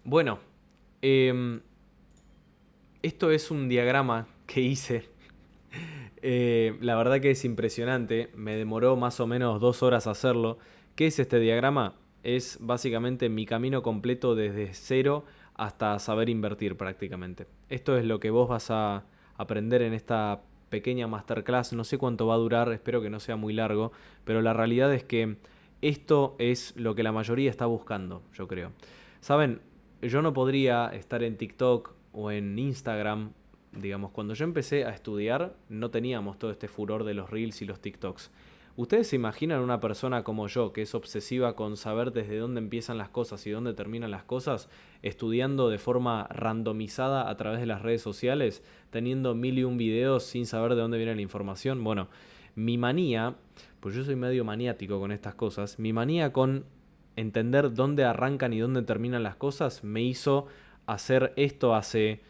Bueno, em, esto es un diagrama que hice. La verdad que es impresionante. Me demoró más o menos 2 horas hacerlo. ¿Qué es este diagrama? Es básicamente mi camino completo desde cero hasta saber invertir prácticamente. Esto es lo que vos vas a aprender en esta pequeña masterclass. No sé cuánto va a durar, espero que no sea muy largo, pero la realidad es que esto es lo que la mayoría está buscando, yo creo. Saben, yo no podría estar en TikTok o en Instagram. Digamos, cuando yo empecé a estudiar, no teníamos todo este furor de los reels y los TikToks. ¿Ustedes se imaginan una persona como yo, que es obsesiva con saber desde dónde empiezan las cosas y dónde terminan las cosas, estudiando de forma randomizada a través de las redes sociales, teniendo mil y un videos sin saber de dónde viene la información? Bueno, mi manía, pues yo soy medio maniático con estas cosas, mi manía con entender dónde arrancan y dónde terminan las cosas me hizo hacer esto hace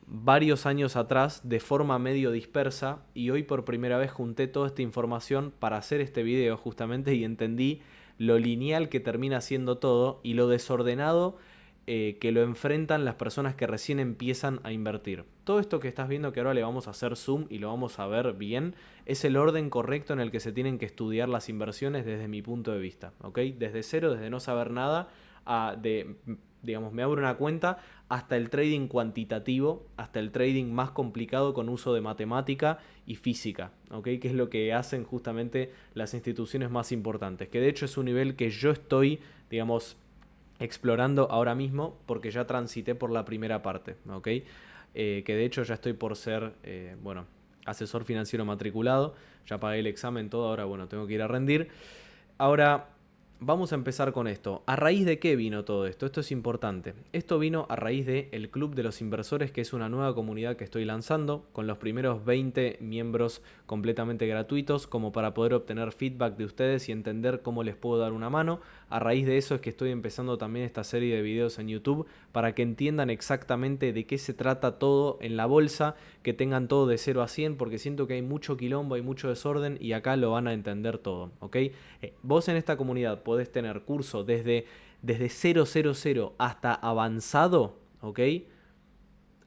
varios años atrás de forma medio dispersa, y hoy por primera vez junté toda esta información para hacer este video justamente, y entendí lo lineal que termina siendo todo y lo desordenado que lo enfrentan las personas que recién empiezan a invertir. Todo esto que estás viendo, que ahora le vamos a hacer zoom y lo vamos a ver bien, es el orden correcto en el que se tienen que estudiar las inversiones desde mi punto de vista, ¿ok? Desde cero, desde no saber nada, digamos, me abro una cuenta, hasta el trading cuantitativo, hasta el trading más complicado con uso de matemática y física, ¿ok? Que es lo que hacen justamente las instituciones más importantes, que de hecho es un nivel que yo estoy, digamos, explorando ahora mismo porque ya transité por la primera parte, ¿ok? Que de hecho ya estoy por ser, bueno, asesor financiero matriculado, ya pagué el examen, todo, ahora, bueno, tengo que ir a rendir. Ahora, vamos a empezar con esto. ¿A raíz de qué vino todo esto? Esto es importante. Esto vino a raíz de el Club de los Inversores, que es una nueva comunidad que estoy lanzando, con los primeros 20 miembros completamente gratuitos, como para poder obtener feedback de ustedes y entender cómo les puedo dar una mano. A raíz de eso es que estoy empezando también esta serie de videos en YouTube, para que entiendan exactamente de qué se trata todo en la bolsa, que tengan todo de 0 a 100, porque siento que hay mucho quilombo, hay mucho desorden, y acá lo van a entender todo, ¿ok? Vos en esta comunidad podés tener curso desde 000 hasta avanzado, ¿ok?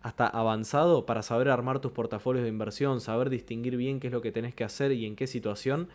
Hasta avanzado, para saber armar tus portafolios de inversión, saber distinguir bien qué es lo que tenés que hacer y en qué situación.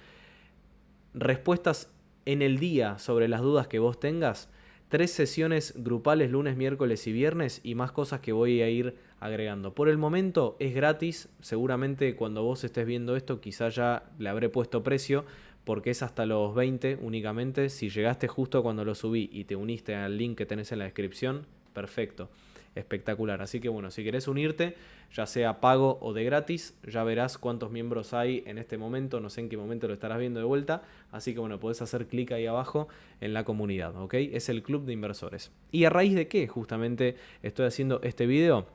Respuestas en el día sobre las dudas que vos tengas. 3 sesiones grupales lunes, miércoles y viernes, y más cosas que voy a ir agregando. Por el momento es gratis. Seguramente cuando vos estés viendo esto quizá ya le habré puesto precio, porque es hasta los 20 únicamente. Si llegaste justo cuando lo subí y te uniste al link que tenés en la descripción, perfecto, espectacular. Así que bueno, si querés unirte, ya sea pago o de gratis, ya verás cuántos miembros hay en este momento. No sé en qué momento lo estarás viendo de vuelta. Así que bueno, podés hacer clic ahí abajo en la comunidad, ¿ok? Es el club de inversores. ¿Y a raíz de qué justamente estoy haciendo este video?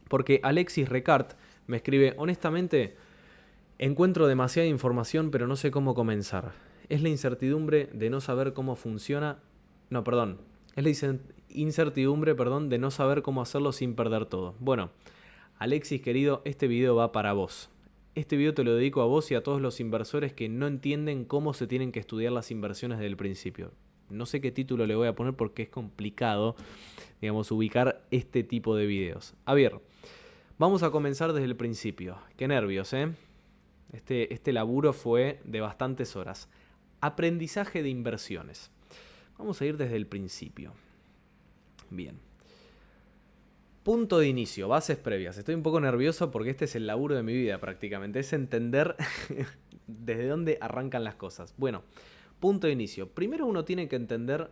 Porque Alexis Recart me escribe: honestamente, encuentro demasiada información, pero no sé cómo comenzar. Es la incertidumbre de no saber cómo funciona. No, perdón. Es la incertidumbre, perdón, de no saber cómo hacerlo sin perder todo. Bueno, Alexis querido, este video va para vos. Este video te lo dedico a vos y a todos los inversores que no entienden cómo se tienen que estudiar las inversiones desde el principio. No sé qué título le voy a poner porque es complicado, digamos, ubicar este tipo de videos. A ver, vamos a comenzar desde el principio. Qué nervios, ¿eh? Este laburo fue de bastantes horas. Aprendizaje de inversiones. Vamos a ir desde el principio. Bien. Punto de inicio, bases previas. Estoy un poco nervioso porque este es el laburo de mi vida prácticamente. Es entender desde dónde arrancan las cosas. Bueno, punto de inicio. Primero uno tiene que entender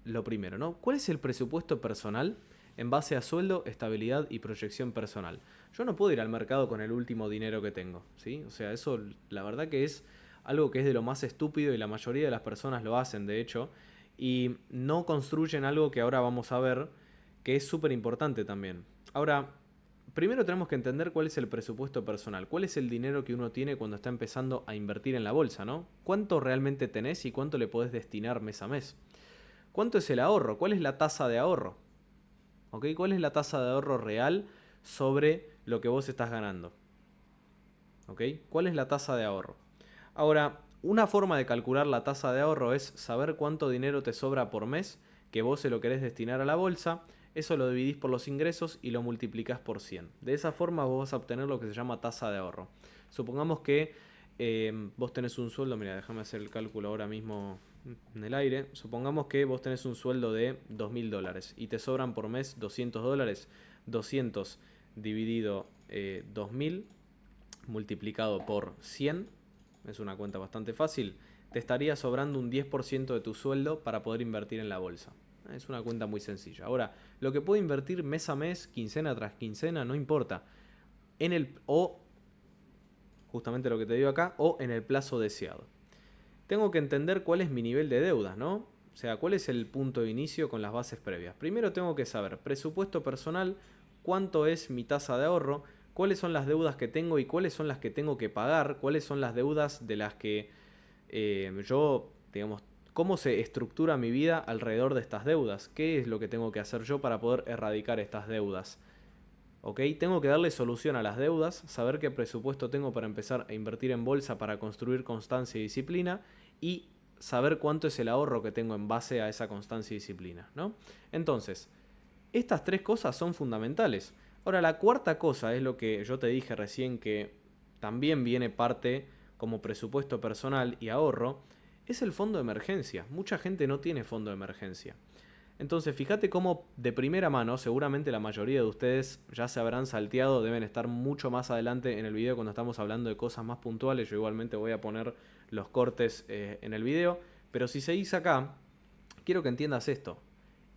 lo primero, ¿no? ¿Cuál es el presupuesto personal en base a sueldo, estabilidad y proyección personal? Yo no puedo ir al mercado con el último dinero que tengo, ¿sí? O sea, eso la verdad que es algo que es de lo más estúpido, y la mayoría de las personas lo hacen, de hecho, y no construyen algo que ahora vamos a ver, que es súper importante también. Ahora, primero tenemos que entender cuál es el presupuesto personal, cuál es el dinero que uno tiene cuando está empezando a invertir en la bolsa, ¿no? ¿Cuánto realmente tenés y cuánto le podés destinar mes a mes? ¿Cuánto es el ahorro? ¿Cuál es la tasa de ahorro? ¿Ok? ¿Cuál es la tasa de ahorro real sobre lo que vos estás ganando? ¿Ok? ¿Cuál es la tasa de ahorro? Ahora, una forma de calcular la tasa de ahorro es saber cuánto dinero te sobra por mes que vos se lo querés destinar a la bolsa, Eso lo dividís por los ingresos y lo multiplicás por 100. De esa forma vos vas a obtener lo que se llama tasa de ahorro. Supongamos que vos tenés un sueldo, mira, déjame hacer el cálculo ahora mismo en el aire. Supongamos que vos tenés un sueldo de $2.000 y te sobran por mes $200. 200 dividido 2.000 multiplicado por 100, es una cuenta bastante fácil, te estaría sobrando un 10% de tu sueldo para poder invertir en la bolsa. Es una cuenta muy sencilla. Ahora, lo que puedo invertir mes a mes, quincena tras quincena, no importa. O, justamente lo que te digo acá, o en el plazo deseado. Tengo que entender cuál es mi nivel de deudas, ¿no? O sea, cuál es el punto de inicio con las bases previas. Primero tengo que saber presupuesto personal, cuánto es mi tasa de ahorro, cuáles son las deudas que tengo y cuáles son las que tengo que pagar, cuáles son las deudas de las que yo, digamos, cómo se estructura mi vida alrededor de estas deudas, qué es lo que tengo que hacer yo para poder erradicar estas deudas. ¿Ok? Tengo que darle solución a las deudas, saber qué presupuesto tengo para empezar a invertir en bolsa para construir constancia y disciplina y saber cuánto es el ahorro que tengo en base a esa constancia y disciplina, ¿no? Entonces, estas tres cosas son fundamentales. Ahora, la cuarta cosa es lo que yo te dije recién, que también viene parte como presupuesto personal y ahorro, es el fondo de emergencia. Mucha gente no tiene fondo de emergencia. Entonces, fíjate cómo de primera mano, seguramente la mayoría de ustedes ya se habrán salteado, deben estar mucho más adelante en el video cuando estamos hablando de cosas más puntuales. Yo igualmente voy a poner los cortes en el video. Pero si seguís acá, quiero que entiendas esto.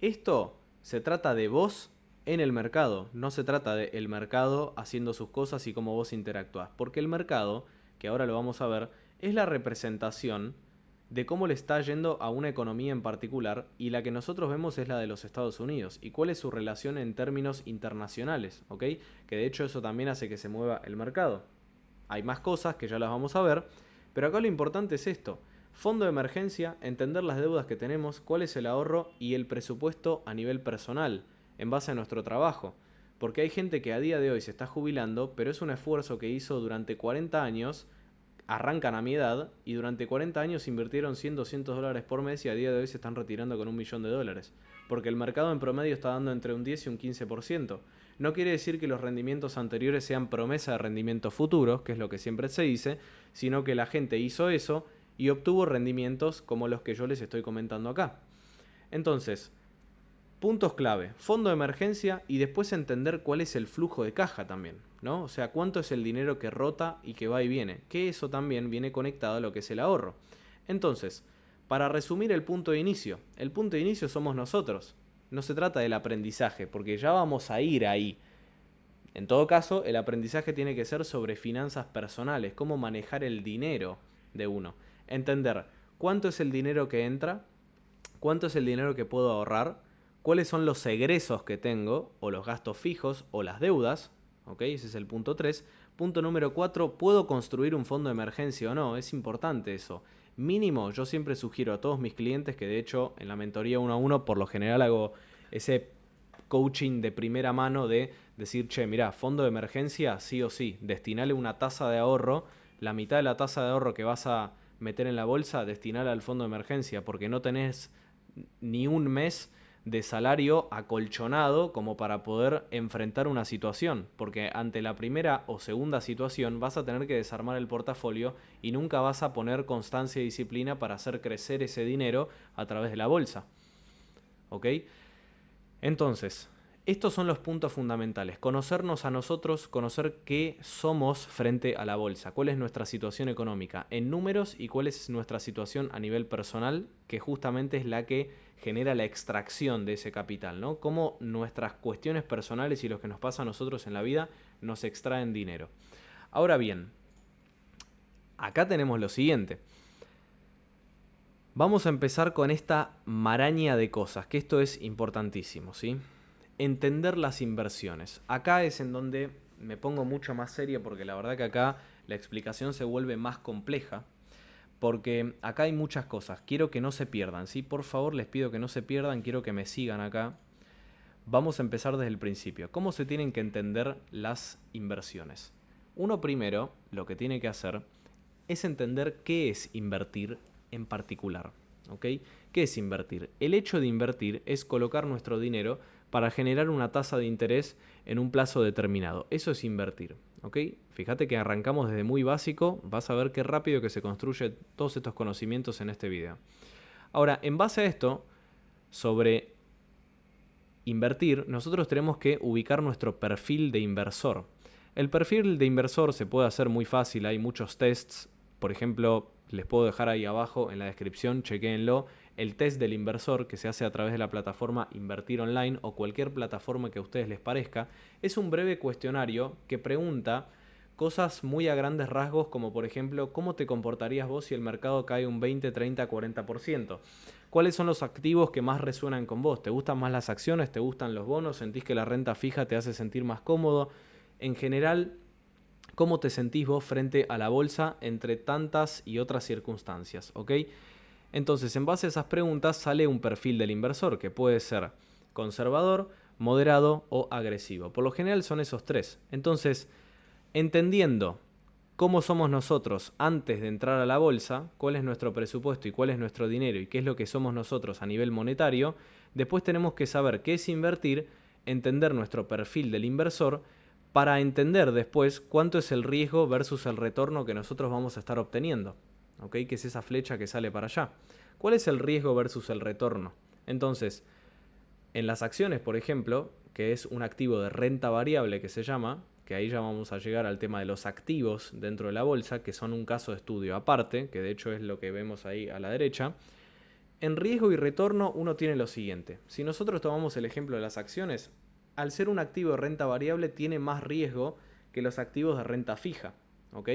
Esto se trata de vos en el mercado, no se trata de el mercado haciendo sus cosas y cómo vos interactuás. Porque el mercado, que ahora lo vamos a ver, es la representación de cómo le está yendo a una economía en particular, y la que nosotros vemos es la de los Estados Unidos y cuál es su relación en términos internacionales, ¿ok? Que de hecho eso también hace que se mueva el mercado. Hay más cosas que ya las vamos a ver, pero acá lo importante es esto: fondo de emergencia, entender las deudas que tenemos, cuál es el ahorro y el presupuesto a nivel personal, en base a nuestro trabajo. Porque hay gente que a día de hoy se está jubilando, pero es un esfuerzo que hizo durante 40 años, arrancan a mi edad y durante 40 años invirtieron 100, $200 por mes y a día de hoy se están retirando con $1.000.000. Porque el mercado en promedio está dando entre un 10 y un 15%. No quiere decir que los rendimientos anteriores sean promesa de rendimientos futuros, que es lo que siempre se dice, sino que la gente hizo eso y obtuvo rendimientos como los que yo les estoy comentando acá. Entonces, puntos clave: fondo de emergencia y después entender cuál es el flujo de caja también, ¿no? O sea, cuánto es el dinero que rota y que va y viene, que eso también viene conectado a lo que es el ahorro. Entonces, para resumir el punto de inicio somos nosotros. No se trata del aprendizaje, porque ya vamos a ir ahí. En todo caso, el aprendizaje tiene que ser sobre finanzas personales, cómo manejar el dinero de uno. Entender cuánto es el dinero que entra, cuánto es el dinero que puedo ahorrar, cuáles son los egresos que tengo, o los gastos fijos, o las deudas. ¿Ok? Ese es el punto 3. Punto número 4, ¿puedo construir un fondo de emergencia o no? Es importante eso. Mínimo, yo siempre sugiero a todos mis clientes, que de hecho en la mentoría 1 a 1 por lo general hago ese coaching de primera mano de decir, che, mirá, fondo de emergencia sí o sí, destinale una tasa de ahorro, la mitad de la tasa de ahorro que vas a meter en la bolsa, destinala al fondo de emergencia, porque no tenés ni un mes de salario acolchonado como para poder enfrentar una situación, porque ante la primera o segunda situación vas a tener que desarmar el portafolio y nunca vas a poner constancia y disciplina para hacer crecer ese dinero a través de la bolsa. ¿Ok? Entonces, estos son los puntos fundamentales: conocernos a nosotros, conocer qué somos frente a la bolsa, cuál es nuestra situación económica en números y cuál es nuestra situación a nivel personal, que justamente es la que genera la extracción de ese capital, ¿no? Cómo nuestras cuestiones personales y lo que nos pasa a nosotros en la vida nos extraen dinero. Ahora bien, acá tenemos lo siguiente. Vamos a empezar con esta maraña de cosas, que esto es importantísimo, ¿sí? Entender las inversiones. Acá es en donde me pongo mucho más serio, porque la verdad que acá la explicación se vuelve más compleja, porque acá hay muchas cosas. Quiero que no se pierdan, ¿sí? Por favor, les pido que no se pierdan, quiero que me sigan acá. Vamos a empezar desde el principio. ¿Cómo se tienen que entender las inversiones? Uno primero, lo que tiene que hacer es entender qué es invertir en particular. ¿Ok? ¿Qué es invertir? El hecho de invertir es colocar nuestro dinero para generar una tasa de interés en un plazo determinado. Eso es invertir, ¿ok? Fíjate que arrancamos desde muy básico, vas a ver qué rápido que se construyen todos estos conocimientos en este video. Ahora, en base a esto, sobre invertir, nosotros tenemos que ubicar nuestro perfil de inversor. El perfil de inversor se puede hacer muy fácil, hay muchos tests, por ejemplo, les puedo dejar ahí abajo en la descripción, chequéenlo, el test del inversor que se hace a través de la plataforma Invertir Online o cualquier plataforma que a ustedes les parezca, es un breve cuestionario que pregunta cosas muy a grandes rasgos como por ejemplo, ¿cómo te comportarías vos si el mercado cae un 20, 30, 40%? ¿Cuáles son los activos que más resuenan con vos? ¿Te gustan más las acciones? ¿Te gustan los bonos? ¿Sentís que la renta fija te hace sentir más cómodo? En general, ¿cómo te sentís vos frente a la bolsa entre tantas y otras circunstancias? ¿Ok? Entonces, en base a esas preguntas sale un perfil del inversor que puede ser conservador, moderado o agresivo. Por lo general son esos tres. Entonces, entendiendo cómo somos nosotros antes de entrar a la bolsa, cuál es nuestro presupuesto y cuál es nuestro dinero y qué es lo que somos nosotros a nivel monetario, después tenemos que saber qué es invertir, entender nuestro perfil del inversor para entender después cuánto es el riesgo versus el retorno que nosotros vamos a estar obteniendo. ¿Ok? Que es esa flecha que sale para allá. ¿Cuál es el riesgo versus el retorno? Entonces, en las acciones, por ejemplo, que es un activo de renta variable que se llama, que ahí ya vamos a llegar al tema de los activos dentro de la bolsa, que son un caso de estudio aparte, que de hecho es lo que vemos ahí a la derecha. En riesgo y retorno uno tiene lo siguiente. Si nosotros tomamos el ejemplo de las acciones, al ser un activo de renta variable tiene más riesgo que los activos de renta fija, ¿ok?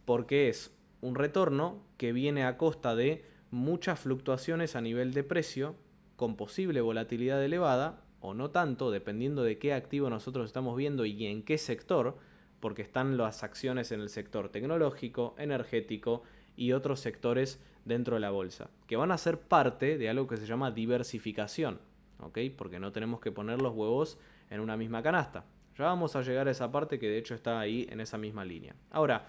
Porque es un retorno que viene a costa de muchas fluctuaciones a nivel de precio, con posible volatilidad elevada, o no tanto, dependiendo de qué activo nosotros estamos viendo y en qué sector, porque están las acciones en el sector tecnológico, energético y otros sectores dentro de la bolsa, que van a ser parte de algo que se llama diversificación, ¿ok? Porque no tenemos que poner los huevos en una misma canasta. Ya vamos a llegar a esa parte que de hecho está ahí en esa misma línea. Ahora,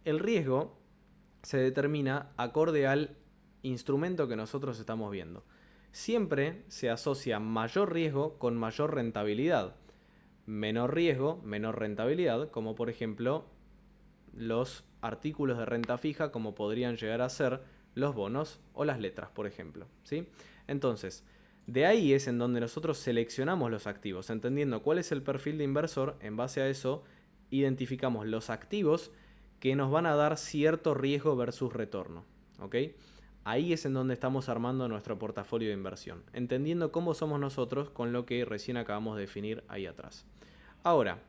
el riesgo se determina acorde al instrumento que nosotros estamos viendo. Siempre se asocia mayor riesgo con mayor rentabilidad. Menor riesgo, menor rentabilidad, como por ejemplo los artículos de renta fija, como podrían llegar a ser los bonos o las letras, por ejemplo, ¿sí? Entonces, de ahí es en donde nosotros seleccionamos los activos, entendiendo cuál es el perfil de inversor. En base a eso, identificamos los activos que nos van a dar cierto riesgo versus retorno, ¿ok? Ahí es en donde estamos armando nuestro portafolio de inversión, entendiendo cómo somos nosotros con lo que recién acabamos de definir ahí atrás. Ahora,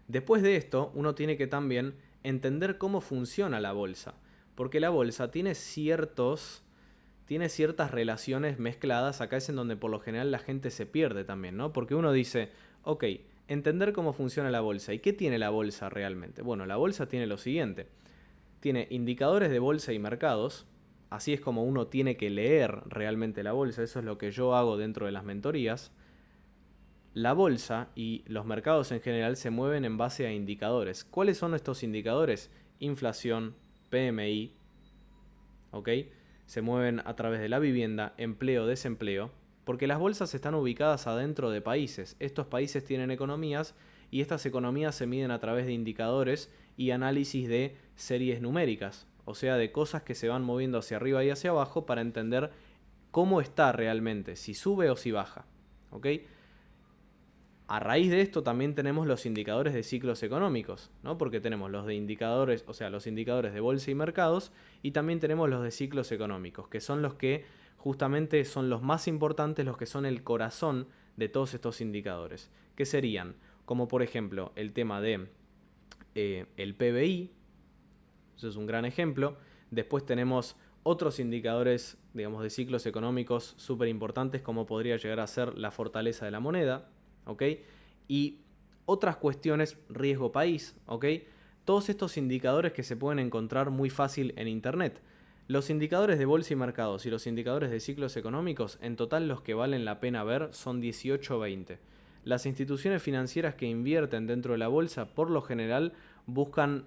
después de esto, uno tiene que también entender cómo funciona la bolsa, porque la bolsa tiene ciertas relaciones mezcladas. Acá es en donde por lo general la gente se pierde también, ¿no? Porque uno dice, ok, entender cómo funciona la bolsa. ¿Y qué tiene la bolsa realmente? Bueno, la bolsa tiene lo siguiente. Tiene indicadores de bolsa y mercados. Así es como uno tiene que leer realmente la bolsa. Eso es lo que yo hago dentro de las mentorías. La bolsa y los mercados en general se mueven en base a indicadores. ¿Cuáles son estos indicadores? Inflación, PMI, ¿ok? Se mueven a través de la vivienda, empleo, desempleo, porque las bolsas están ubicadas adentro de países. Estos países tienen economías y estas economías se miden a través de indicadores y análisis de series numéricas, o sea, de cosas que se van moviendo hacia arriba y hacia abajo para entender cómo está realmente, si sube o si baja, ¿ok? A raíz de esto también tenemos los indicadores de ciclos económicos, ¿no? Porque tenemos los de indicadores, o sea, los indicadores de bolsa y mercados, y también tenemos los de ciclos económicos, que son los que justamente son los más importantes, los que son el corazón de todos estos indicadores, que serían, como por ejemplo, el tema de el PBI, eso es un gran ejemplo. Después tenemos otros indicadores, digamos, de ciclos económicos súper importantes, como podría llegar a ser la fortaleza de la moneda, ¿ok? Y otras cuestiones, riesgo país, ¿ok? Todos estos indicadores que se pueden encontrar muy fácil en internet. Los indicadores de bolsa y mercados y los indicadores de ciclos económicos, en total los que valen la pena ver son 18 o 20. Las instituciones financieras que invierten dentro de la bolsa, por lo general, buscan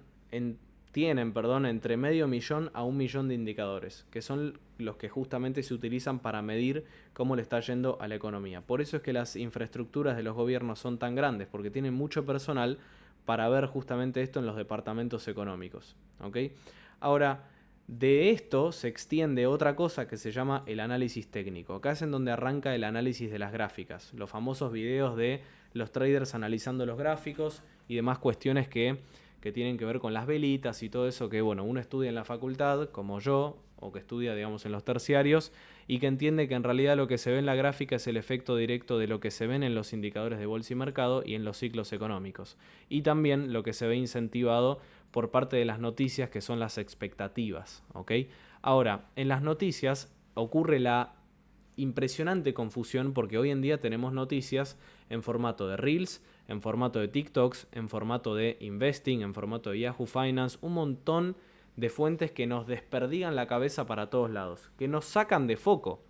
tienen, perdón, entre medio millón a 1 millón de indicadores, que son los que justamente se utilizan para medir cómo le está yendo a la economía. Por eso es que las infraestructuras de los gobiernos son tan grandes, porque tienen mucho personal para ver justamente esto en los departamentos económicos. ¿Ok? Ahora, de esto se extiende otra cosa que se llama el análisis técnico. Acá es en donde arranca el análisis de las gráficas, los famosos videos de los traders analizando los gráficos y demás cuestiones que tienen que ver con las velitas y todo eso que, bueno, uno estudia en la facultad, como yo, o que estudia, digamos, en los terciarios, y que entiende que en realidad lo que se ve en la gráfica es el efecto directo de lo que se ven en los indicadores de bolsa y mercado y en los ciclos económicos. Y también lo que se ve incentivado por parte de las noticias, que son las expectativas, ¿ok? Ahora, en las noticias ocurre la impresionante confusión porque hoy en día tenemos noticias en formato de Reels, en formato de TikToks, en formato de Investing, en formato de Yahoo Finance, un montón de fuentes que nos desperdigan la cabeza para todos lados, que nos sacan de foco,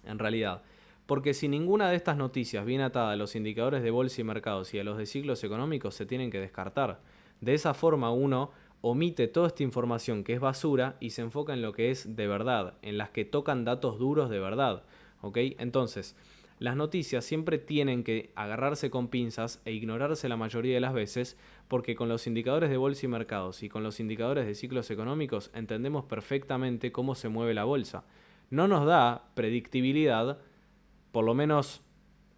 en realidad. Porque si ninguna de estas noticias viene atada a los indicadores de bolsa y mercados y a los de ciclos económicos, se tienen que descartar. De esa forma uno omite toda esta información que es basura y se enfoca en lo que es de verdad, en las que tocan datos duros de verdad. ¿Ok? Entonces, las noticias siempre tienen que agarrarse con pinzas e ignorarse la mayoría de las veces, porque con los indicadores de bolsa y mercados y con los indicadores de ciclos económicos entendemos perfectamente cómo se mueve la bolsa. No nos da predictibilidad, por lo menos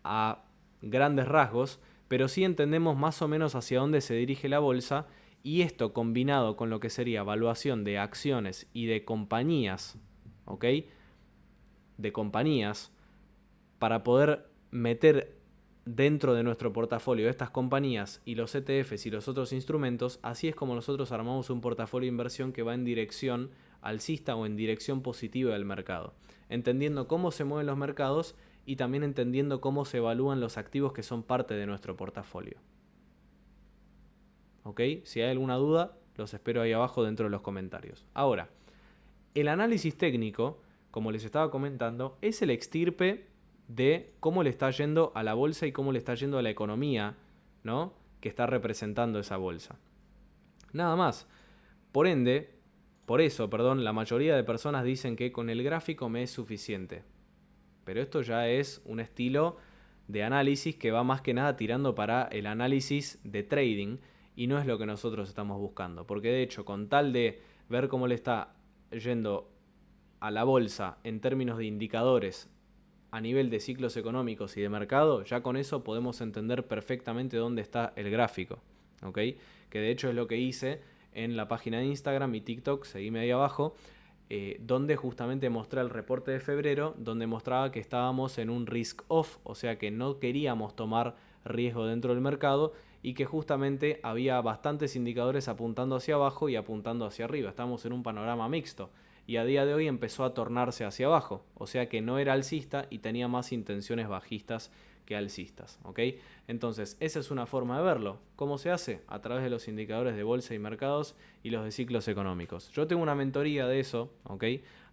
a grandes rasgos, pero sí entendemos más o menos hacia dónde se dirige la bolsa, y esto combinado con lo que sería evaluación de acciones y de compañías, ¿ok? De compañías, para poder meter dentro de nuestro portafolio estas compañías y los ETFs y los otros instrumentos, así es como nosotros armamos un portafolio de inversión que va en dirección alcista o en dirección positiva del mercado, entendiendo cómo se mueven los mercados y también entendiendo cómo se evalúan los activos que son parte de nuestro portafolio. ¿Ok? Si hay alguna duda, los espero ahí abajo dentro de los comentarios. Ahora, el análisis técnico, como les estaba comentando, es el extirpe de cómo le está yendo a la bolsa y cómo le está yendo a la economía, ¿no? Que está representando esa bolsa. Nada más. Por ende, por eso, perdón, la mayoría de personas dicen que con el gráfico me es suficiente. Pero esto ya es un estilo de análisis que va más que nada tirando para el análisis de trading y no es lo que nosotros estamos buscando. Porque de hecho, con tal de ver cómo le está yendo a la bolsa en términos de indicadores a nivel de ciclos económicos y de mercado, ya con eso podemos entender perfectamente dónde está el gráfico, ¿ok? Que de hecho es lo que hice en la página de Instagram y TikTok, seguime ahí abajo, donde justamente mostré el reporte de febrero, donde mostraba que estábamos en un risk off, o sea que no queríamos tomar riesgo dentro del mercado y que justamente había bastantes indicadores apuntando hacia abajo y apuntando hacia arriba. Estamos en un panorama mixto y a día de hoy empezó a tornarse hacia abajo, o sea que no era alcista y tenía más intenciones bajistas que alcistas, ¿ok? Entonces, esa es una forma de verlo. ¿Cómo se hace? A través de los indicadores de bolsa y mercados y los de ciclos económicos. Yo tengo una mentoría de eso, ¿ok?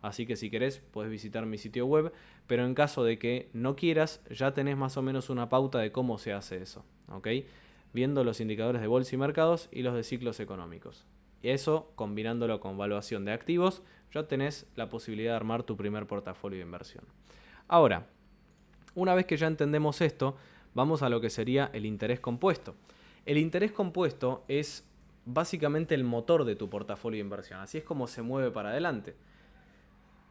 Así que si querés, puedes visitar mi sitio web, pero en caso de que no quieras, ya tenés más o menos una pauta de cómo se hace eso, ¿ok? Viendo los indicadores de bolsa y mercados y los de ciclos económicos. Y eso, combinándolo con evaluación de activos, ya tenés la posibilidad de armar tu primer portafolio de inversión. Ahora, una vez que ya entendemos esto, vamos a lo que sería el interés compuesto. El interés compuesto es básicamente el motor de tu portafolio de inversión. Así es como se mueve para adelante.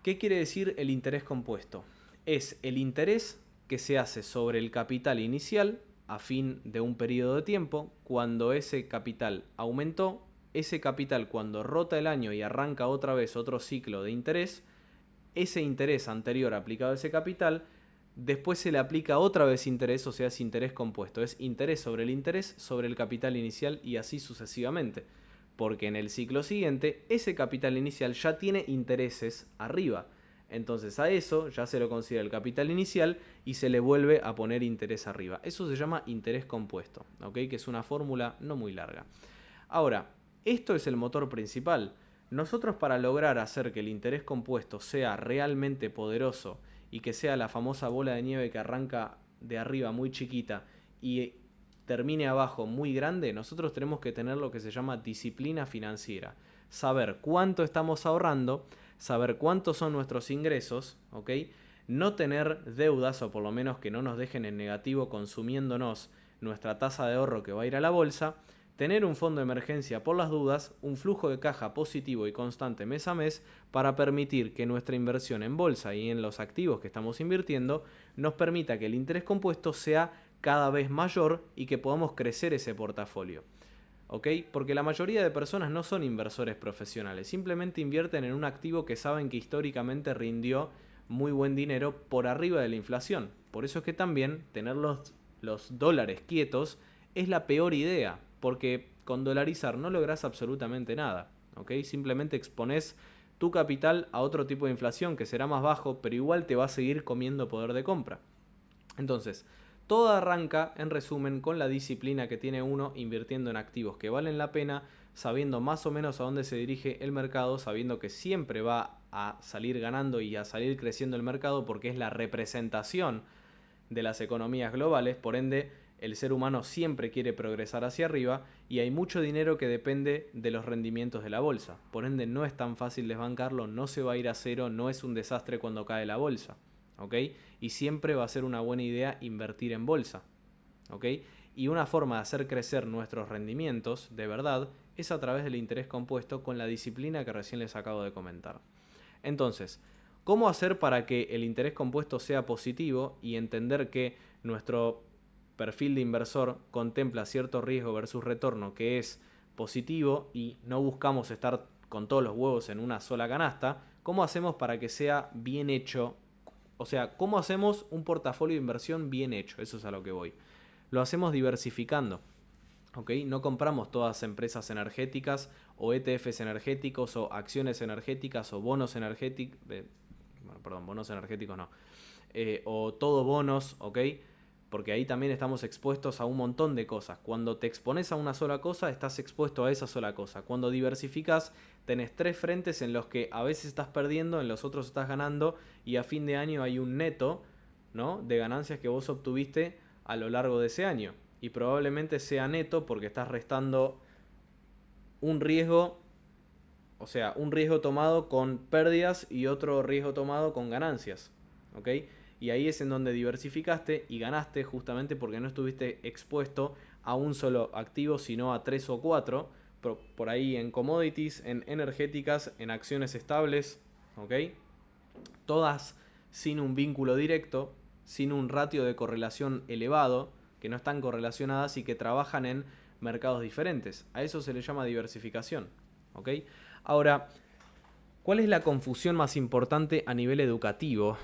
¿Qué quiere decir el interés compuesto? Es el interés que se hace sobre el capital inicial a fin de un periodo de tiempo. Cuando ese capital aumentó, ese capital cuando rota el año y arranca otra vez otro ciclo de interés, ese interés anterior aplicado a ese capital, después se le aplica otra vez interés, o sea, es interés compuesto. Es interés sobre el capital inicial y así sucesivamente. Porque en el ciclo siguiente, ese capital inicial ya tiene intereses arriba. Entonces a eso ya se lo considera el capital inicial y se le vuelve a poner interés arriba. Eso se llama interés compuesto, ¿ok? Que es una fórmula no muy larga. Ahora, esto es el motor principal. Nosotros, para lograr hacer que el interés compuesto sea realmente poderoso y que sea la famosa bola de nieve que arranca de arriba muy chiquita y termine abajo muy grande, nosotros tenemos que tener lo que se llama disciplina financiera. saber cuánto estamos ahorrando, saber cuántos son nuestros ingresos, ¿ok? No tener deudas, o por lo menos que no nos dejen en negativo consumiéndonos nuestra tasa de ahorro que va a ir a la bolsa, tener un fondo de emergencia por las dudas, un flujo de caja positivo y constante mes a mes para permitir que nuestra inversión en bolsa y en los activos que estamos invirtiendo nos permita que el interés compuesto sea cada vez mayor y que podamos crecer ese portafolio. ¿Ok? Porque la mayoría de personas no son inversores profesionales, simplemente invierten en un activo que saben que históricamente rindió muy buen dinero por arriba de la inflación. Por eso es que también tener los dólares quietos es la peor idea, porque con dolarizar no lográs absolutamente nada. ¿Ok? Simplemente exponés tu capital a otro tipo de inflación que será más bajo, pero igual te va a seguir comiendo poder de compra. Entonces, todo arranca, en resumen, con la disciplina que tiene uno invirtiendo en activos que valen la pena, sabiendo más o menos a dónde se dirige el mercado, sabiendo que siempre va a salir ganando y a salir creciendo el mercado porque es la representación de las economías globales, por ende el ser humano siempre quiere progresar hacia arriba y hay mucho dinero que depende de los rendimientos de la bolsa. Por ende no es tan fácil desbancarlo, no se va a ir a cero, no es un desastre cuando cae la bolsa. ¿Ok? Y siempre va a ser una buena idea invertir en bolsa. ¿Ok? Y una forma de hacer crecer nuestros rendimientos, de verdad, es a través del interés compuesto con la disciplina que recién les acabo de comentar. Entonces, ¿cómo hacer para que el interés compuesto sea positivo y entender que nuestro perfil de inversor contempla cierto riesgo versus retorno que es positivo y no buscamos estar con todos los huevos en una sola canasta? ¿Cómo hacemos para que sea bien hecho? O sea, ¿cómo hacemos un portafolio de inversión bien hecho? Eso es a lo que voy. Lo hacemos diversificando. ¿Ok? No compramos todas empresas energéticas o ETFs energéticos o acciones energéticas o bonos energéticos. Bueno, perdón, bonos energéticos no. O todo bonos, ¿ok? Porque ahí también estamos expuestos a un montón de cosas. Cuando te expones a una sola cosa, estás expuesto a esa sola cosa. Cuando diversificas, tenés 3 frentes en los que a veces estás perdiendo, en los otros estás ganando y a fin de año hay un neto, ¿no?, de ganancias que vos obtuviste a lo largo de ese año. Y probablemente sea neto porque estás restando un riesgo, o sea, un riesgo tomado con pérdidas y otro riesgo tomado con ganancias. ¿Ok? Y ahí es en donde diversificaste y ganaste justamente porque no estuviste expuesto a un solo activo, sino a 3 o 4. Por ahí en commodities, en energéticas, en acciones estables. ¿Ok? Todas sin un vínculo directo, sin un ratio de correlación elevado, que no están correlacionadas y que trabajan en mercados diferentes. A eso se le llama diversificación. ¿Ok? Ahora, ¿cuál es la confusión más importante a nivel educativo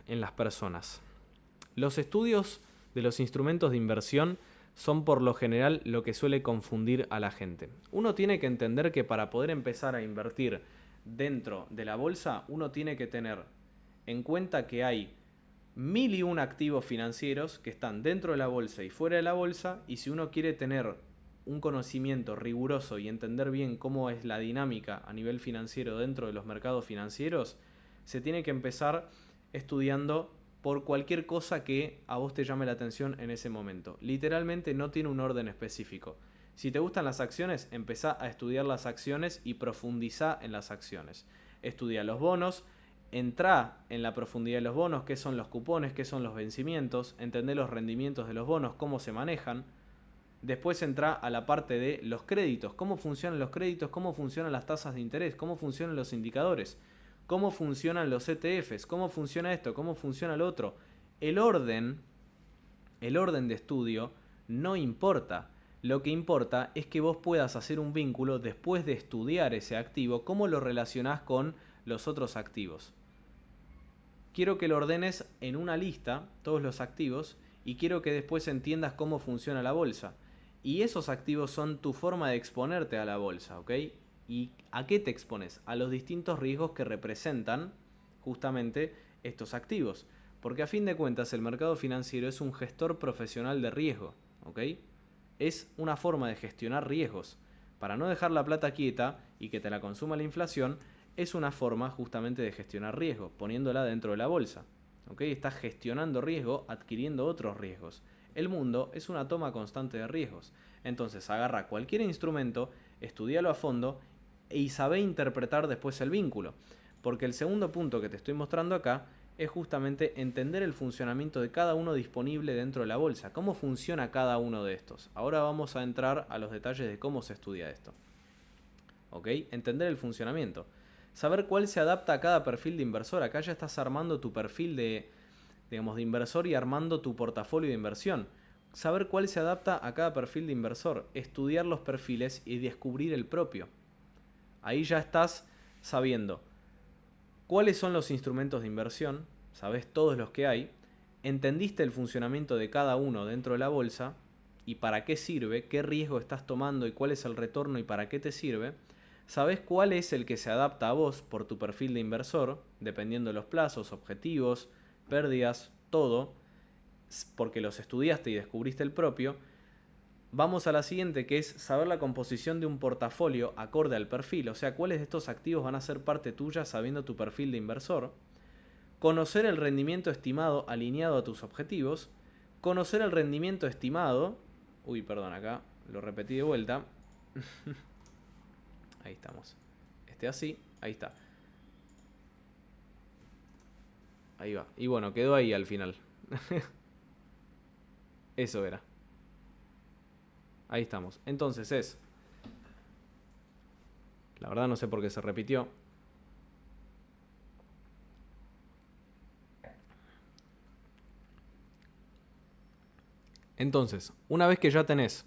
en las personas? Los estudios de los instrumentos de inversión son por lo general lo que suele confundir a la gente. Uno tiene que entender que para poder empezar a invertir dentro de la bolsa, uno tiene que tener en cuenta que hay 1001 activos financieros que están dentro de la bolsa y fuera de la bolsa, y si uno quiere tener un conocimiento riguroso y entender bien cómo es la dinámica a nivel financiero dentro de los mercados financieros, se tiene que empezar estudiando por cualquier cosa que a vos te llame la atención en ese momento. Literalmente no tiene un orden específico. Si te gustan las acciones, empezá a estudiar las acciones y profundizá en las acciones. Estudia los bonos, entrá en la profundidad de los bonos, qué son los cupones, qué son los vencimientos, entendé los rendimientos de los bonos, cómo se manejan. Después entra a la parte de los créditos, cómo funcionan los créditos, cómo funcionan las tasas de interés, cómo funcionan los indicadores, cómo funcionan los ETFs, cómo funciona esto, cómo funciona lo otro. El orden de estudio no importa. Lo que importa es que vos puedas hacer un vínculo después de estudiar ese activo, cómo lo relacionás con los otros activos. Quiero que lo ordenes en una lista, todos los activos, y quiero que después entiendas cómo funciona la bolsa. Y esos activos son tu forma de exponerte a la bolsa, ¿ok? ¿Y a qué te expones? A los distintos riesgos que representan justamente estos activos. Porque a fin de cuentas el mercado financiero es un gestor profesional de riesgo, ¿ok? Es una forma de gestionar riesgos. Para no dejar la plata quieta y que te la consuma la inflación, es una forma justamente de gestionar riesgo, poniéndola dentro de la bolsa. ¿Ok? Estás gestionando riesgo, adquiriendo otros riesgos. El mundo es una toma constante de riesgos. Entonces agarra cualquier instrumento, estudialo a fondo y saber interpretar después el vínculo. Porque el segundo punto que te estoy mostrando acá es justamente entender el funcionamiento de cada uno disponible dentro de la bolsa. ¿Cómo funciona cada uno de estos? Ahora vamos a entrar a los detalles de cómo se estudia esto. ¿Ok? Entender el funcionamiento. Saber cuál se adapta a cada perfil de inversor. Acá ya estás armando tu perfil de inversor y armando tu portafolio de inversión. Saber cuál se adapta a cada perfil de inversor. Estudiar los perfiles y descubrir el propio. Ahí ya estás sabiendo cuáles son los instrumentos de inversión, sabes todos los que hay, entendiste el funcionamiento de cada uno dentro de la bolsa y para qué sirve, qué riesgo estás tomando y cuál es el retorno y para qué te sirve, sabes cuál es el que se adapta a vos por tu perfil de inversor, dependiendo de los plazos, objetivos, pérdidas, todo, porque los estudiaste y descubriste el propio. Vamos a la siguiente, que es saber la composición de un portafolio acorde al perfil, o sea, cuáles de estos activos van a ser parte tuya sabiendo tu perfil de inversor. Conocer el rendimiento estimado alineado a tus objetivos. Conocer el rendimiento estimado. Uy, perdón, acá lo repetí de vuelta. Ahí estamos. Así, ahí está. Ahí va. Y bueno, quedó ahí al final. Eso era. Ahí estamos. Entonces la verdad no sé por qué se repitió. Entonces, una vez que ya tenés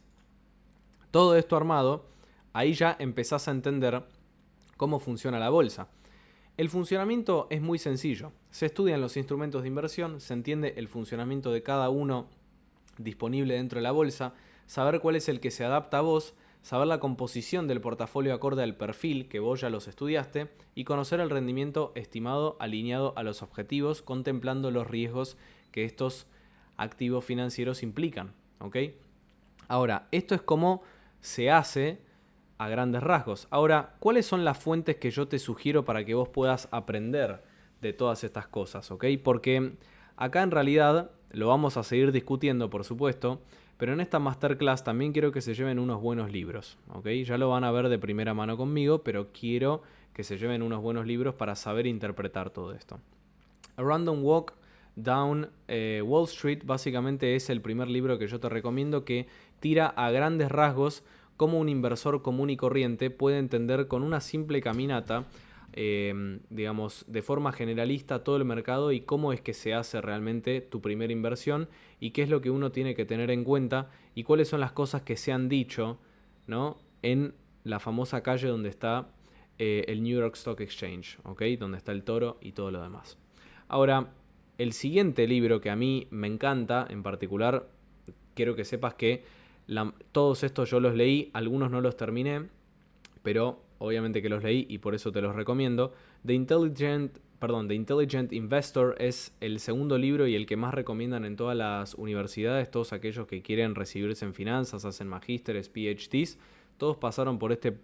todo esto armado, ahí ya empezás a entender cómo funciona la bolsa. El funcionamiento es muy sencillo. Se estudian los instrumentos de inversión, se entiende el funcionamiento de cada uno disponible dentro de la bolsa, saber cuál es el que se adapta a vos, saber la composición del portafolio acorde al perfil que vos ya los estudiaste y conocer el rendimiento estimado alineado a los objetivos, contemplando los riesgos que estos activos financieros implican. ¿Ok? Ahora, esto es como se hace a grandes rasgos. Ahora, ¿cuáles son las fuentes que yo te sugiero para que vos puedas aprender de todas estas cosas? ¿Ok? Porque acá en realidad lo vamos a seguir discutiendo, por supuesto, pero en esta masterclass también quiero que se lleven unos buenos libros. ¿Ok? Ya lo van a ver de primera mano conmigo, pero quiero que se lleven unos buenos libros para saber interpretar todo esto. A Random Walk Down Wall Street básicamente es el primer libro que yo te recomiendo, que tira a grandes rasgos cómo un inversor común y corriente puede entender con una simple caminata, digamos, de forma generalista todo el mercado y cómo es que se hace realmente tu primera inversión y qué es lo que uno tiene que tener en cuenta y cuáles son las cosas que se han dicho, ¿no?, en la famosa calle donde está el New York Stock Exchange, ¿ok? Donde está el toro y todo lo demás. Ahora, el siguiente libro que a mí me encanta, en particular, quiero que sepas que todos estos yo los leí, algunos no los terminé, pero obviamente que los leí y por eso te los recomiendo. The Intelligent Investor es el segundo libro y el que más recomiendan en todas las universidades. Todos aquellos que quieren recibirse en finanzas, hacen magísteres, PhDs, todos pasaron por este,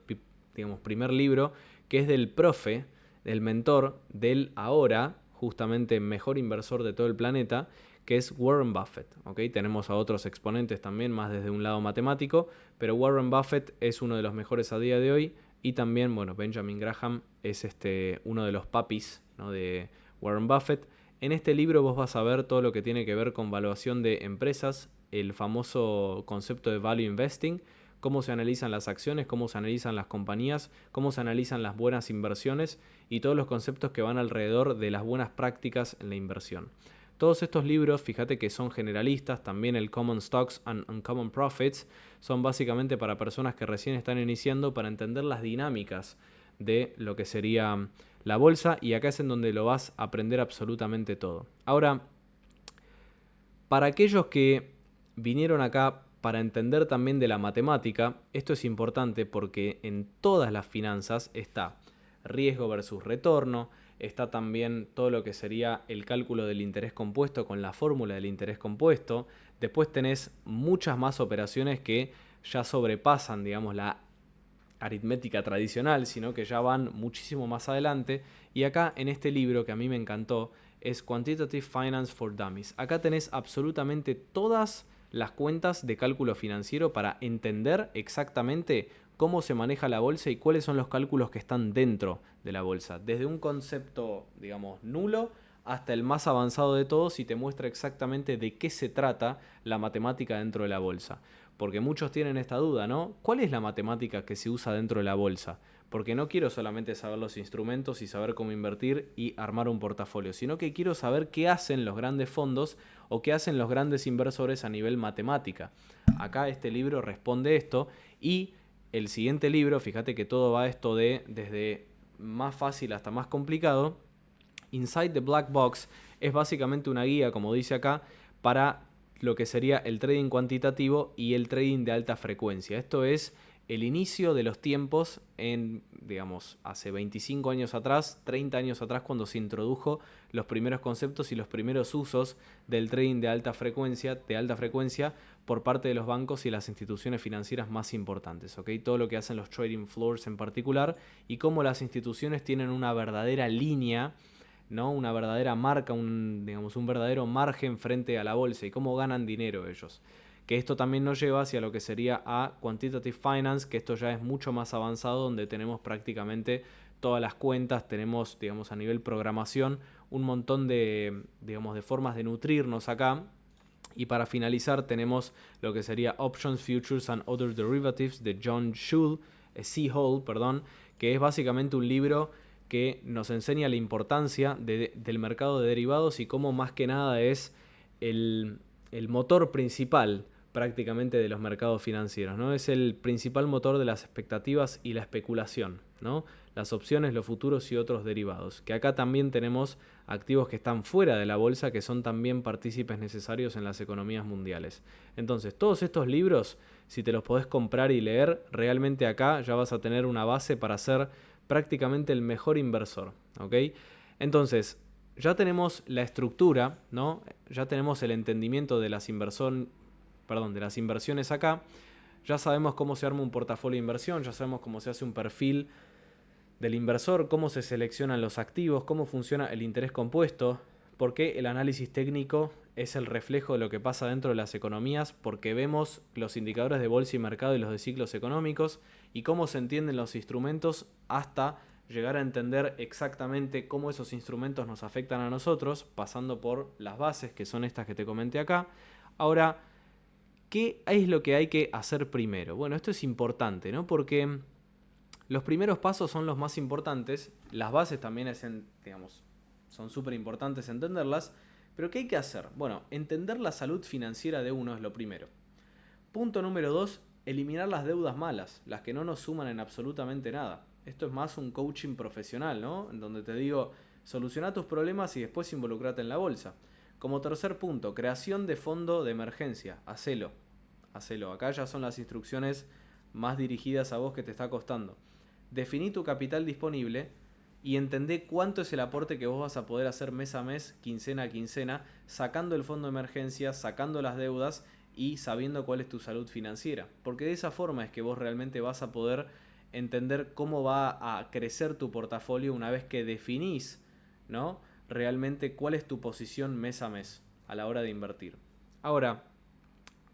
digamos, primer libro, que es del profe, del mentor, del ahora justamente mejor inversor de todo el planeta, que es Warren Buffett. ¿Okay? Tenemos a otros exponentes también, más desde un lado matemático, pero Warren Buffett es uno de los mejores a día de hoy y también, bueno, Benjamin Graham es uno de los papis, ¿no?, de Warren Buffett. En este libro vos vas a ver todo lo que tiene que ver con valuación de empresas, el famoso concepto de value investing, cómo se analizan las acciones, cómo se analizan las compañías, cómo se analizan las buenas inversiones y todos los conceptos que van alrededor de las buenas prácticas en la inversión. Todos estos libros, fíjate que son generalistas, también el Common Stocks and Uncommon Profits, son básicamente para personas que recién están iniciando para entender las dinámicas de lo que sería la bolsa, y acá es en donde lo vas a aprender absolutamente todo. Ahora, para aquellos que vinieron acá para entender también de la matemática, esto es importante porque en todas las finanzas está riesgo versus retorno, está también todo lo que sería el cálculo del interés compuesto con la fórmula del interés compuesto. Después tenés muchas más operaciones que ya sobrepasan, digamos, la aritmética tradicional, sino que ya van muchísimo más adelante. Y acá en este libro que a mí me encantó es Quantitative Finance for Dummies. Acá tenés absolutamente todas las cuentas de cálculo financiero para entender exactamente cómo se maneja la bolsa y cuáles son los cálculos que están dentro de la bolsa. Desde un concepto, digamos, nulo hasta el más avanzado de todos y te muestra exactamente de qué se trata la matemática dentro de la bolsa. Porque muchos tienen esta duda, ¿no? ¿Cuál es la matemática que se usa dentro de la bolsa? Porque no quiero solamente saber los instrumentos y saber cómo invertir y armar un portafolio, sino que quiero saber qué hacen los grandes fondos o qué hacen los grandes inversores a nivel matemática. Acá este libro responde esto y el siguiente libro, fíjate que todo va esto de desde más fácil hasta más complicado. Inside the Black Box es básicamente una guía, como dice acá, para lo que sería el trading cuantitativo y el trading de alta frecuencia. Esto es el inicio de los tiempos en, digamos, hace 25 años atrás, 30 años atrás, cuando se introdujo los primeros conceptos y los primeros usos del trading de alta frecuencia por parte de los bancos y las instituciones financieras más importantes, ¿ok? Todo lo que hacen los trading floors en particular y cómo las instituciones tienen una verdadera línea, ¿no? Una verdadera marca, un verdadero margen frente a la bolsa y cómo ganan dinero ellos. Que esto también nos lleva hacia lo que sería a Quantitative Finance, que esto ya es mucho más avanzado, donde tenemos prácticamente todas las cuentas, tenemos, digamos, a nivel programación, un montón de formas de nutrirnos acá. Y para finalizar tenemos lo que sería Options, Futures and Other Derivatives de John Hall, que es básicamente un libro que nos enseña la importancia del mercado de derivados y cómo más que nada es el motor principal prácticamente de los mercados financieros, ¿no? Es el principal motor de las expectativas y la especulación, ¿no? Las opciones, los futuros y otros derivados. Que acá también tenemos activos que están fuera de la bolsa, que son también partícipes necesarios en las economías mundiales. Entonces, todos estos libros, si te los podés comprar y leer, realmente acá ya vas a tener una base para ser prácticamente el mejor inversor, ¿ok? Entonces, ya tenemos la estructura, ¿no? Ya tenemos el entendimiento de las inversiones acá. Ya sabemos cómo se arma un portafolio de inversión, ya sabemos cómo se hace un perfil del inversor, cómo se seleccionan los activos, cómo funciona el interés compuesto, porque el análisis técnico es el reflejo de lo que pasa dentro de las economías, porque vemos los indicadores de bolsa y mercado y los de ciclos económicos y cómo se entienden los instrumentos hasta llegar a entender exactamente cómo esos instrumentos nos afectan a nosotros, pasando por las bases, que son estas que te comenté acá. Ahora, ¿qué es lo que hay que hacer primero? Bueno, esto es importante, ¿no? Porque los primeros pasos son los más importantes, las bases también son súper importantes entenderlas, pero ¿qué hay que hacer? Bueno, entender la salud financiera de uno es lo primero. Punto número 2, eliminar las deudas malas, las que no nos suman en absolutamente nada. Esto es más un coaching profesional, ¿no? En donde te digo, soluciona tus problemas y después involucrate en la bolsa. Como tercer punto, creación de fondo de emergencia. Hacelo. Acá ya son las instrucciones más dirigidas a vos que te está costando. Definí tu capital disponible y entendé cuánto es el aporte que vos vas a poder hacer mes a mes, quincena a quincena, sacando el fondo de emergencia, sacando las deudas y sabiendo cuál es tu salud financiera. Porque de esa forma es que vos realmente vas a poder entender cómo va a crecer tu portafolio una vez que definís, ¿no? Realmente cuál es tu posición mes a mes a la hora de invertir. Ahora,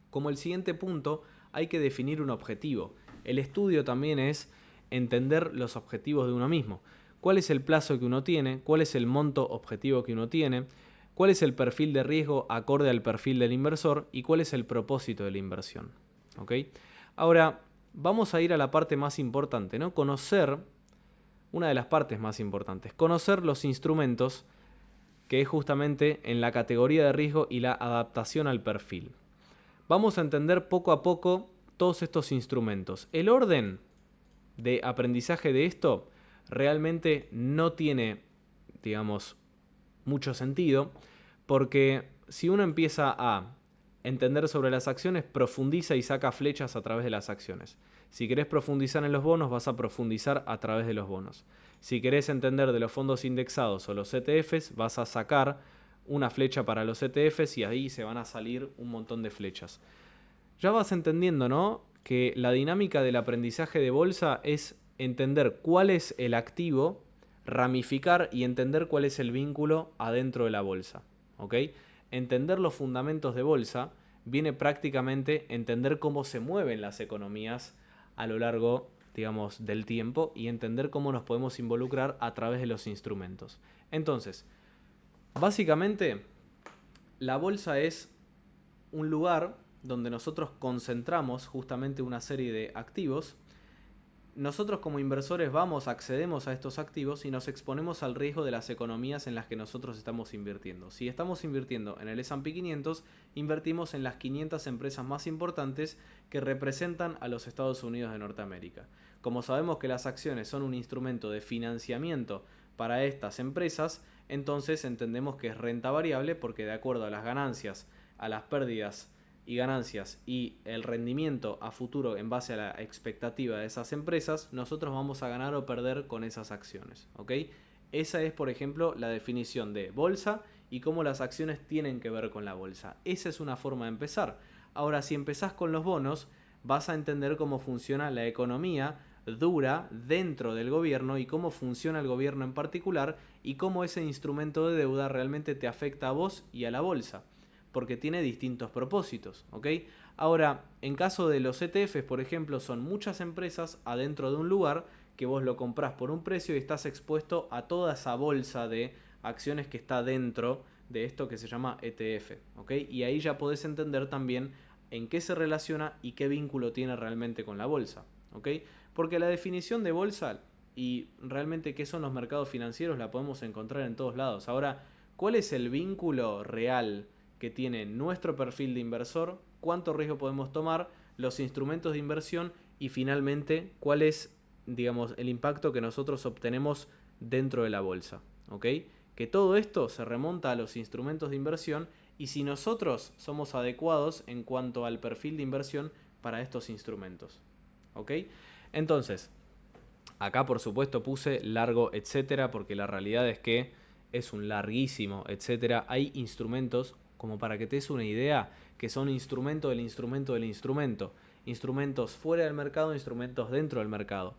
como el siguiente punto, hay que definir un objetivo. El estudio también es entender los objetivos de uno mismo. ¿Cuál es el plazo que uno tiene? ¿Cuál es el monto objetivo que uno tiene? ¿Cuál es el perfil de riesgo acorde al perfil del inversor? ¿Y cuál es el propósito de la inversión? ¿Ok? Ahora, vamos a ir a la parte más importante, ¿no? Conocer, una de las partes más importantes, conocer los instrumentos, que es justamente en la categoría de riesgo y la adaptación al perfil. Vamos a entender poco a poco todos estos instrumentos. El orden de aprendizaje de esto realmente no tiene, digamos, mucho sentido, porque si uno empieza a entender sobre las acciones, profundiza y saca flechas a través de las acciones. Si querés profundizar en los bonos, vas a profundizar a través de los bonos. Si querés entender de los fondos indexados o los ETFs, vas a sacar una flecha para los ETFs y ahí se van a salir un montón de flechas. Ya vas entendiendo, ¿no? Que la dinámica del aprendizaje de bolsa es entender cuál es el activo, ramificar y entender cuál es el vínculo adentro de la bolsa. ¿Ok? Entender los fundamentos de bolsa viene prácticamente entender cómo se mueven las economías a lo largo digamos, del tiempo y entender cómo nos podemos involucrar a través de los instrumentos. Entonces, básicamente, la bolsa es un lugar donde nosotros concentramos justamente una serie de activos. Nosotros como inversores accedemos a estos activos y nos exponemos al riesgo de las economías en las que nosotros estamos invirtiendo. Si estamos invirtiendo en el S&P 500, invertimos en las 500 empresas más importantes que representan a los Estados Unidos de Norteamérica. Como sabemos que las acciones son un instrumento de financiamiento para estas empresas, entonces entendemos que es renta variable porque de acuerdo a las ganancias, a las pérdidas y ganancias y el rendimiento a futuro en base a la expectativa de esas empresas, nosotros vamos a ganar o perder con esas acciones, ¿ok? Esa es, por ejemplo, la definición de bolsa y cómo las acciones tienen que ver con la bolsa. Esa es una forma de empezar. Ahora, si empezás con los bonos, vas a entender cómo funciona la economía dura dentro del gobierno y cómo funciona el gobierno en particular y cómo ese instrumento de deuda realmente te afecta a vos y a la bolsa, porque tiene distintos propósitos, ¿ok? Ahora, en caso de los ETFs, por ejemplo, son muchas empresas adentro de un lugar que vos lo comprás por un precio y estás expuesto a toda esa bolsa de acciones que está dentro de esto que se llama ETF, ¿ok? Y ahí ya podés entender también en qué se relaciona y qué vínculo tiene realmente con la bolsa, ¿ok? Porque la definición de bolsa y realmente qué son los mercados financieros la podemos encontrar en todos lados. Ahora, ¿cuál es el vínculo real que tiene nuestro perfil de inversor? ¿Cuánto riesgo podemos tomar? Los instrumentos de inversión y finalmente, ¿cuál es, digamos, el impacto que nosotros obtenemos dentro de la bolsa? ¿Ok? Que todo esto se remonta a los instrumentos de inversión y si nosotros somos adecuados en cuanto al perfil de inversión para estos instrumentos. ¿Ok? Entonces, acá por supuesto puse largo, etcétera, porque la realidad es que es un larguísimo, etcétera. Hay instrumentos, como para que te des una idea, que son instrumento del instrumento del instrumento. Instrumentos fuera del mercado, instrumentos dentro del mercado.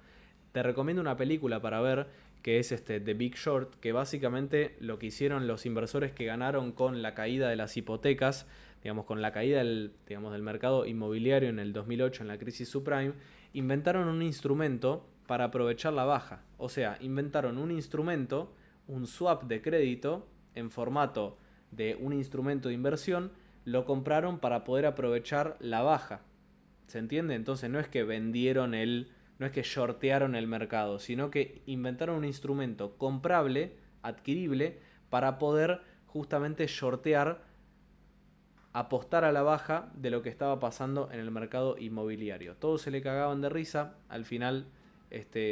Te recomiendo una película para ver que es The Big Short, que básicamente lo que hicieron los inversores que ganaron con la caída de las hipotecas, digamos con la caída del mercado inmobiliario en el 2008 en la crisis subprime, inventaron un instrumento para aprovechar la baja. O sea, inventaron un instrumento, un swap de crédito en formato de un instrumento de inversión, lo compraron para poder aprovechar la baja. ¿Se entiende? Entonces no es que no es que shortearon el mercado, sino que inventaron un instrumento comprable, adquirible, para poder justamente shortear, apostar a la baja de lo que estaba pasando en el mercado inmobiliario. Todos se le cagaban de risa, al final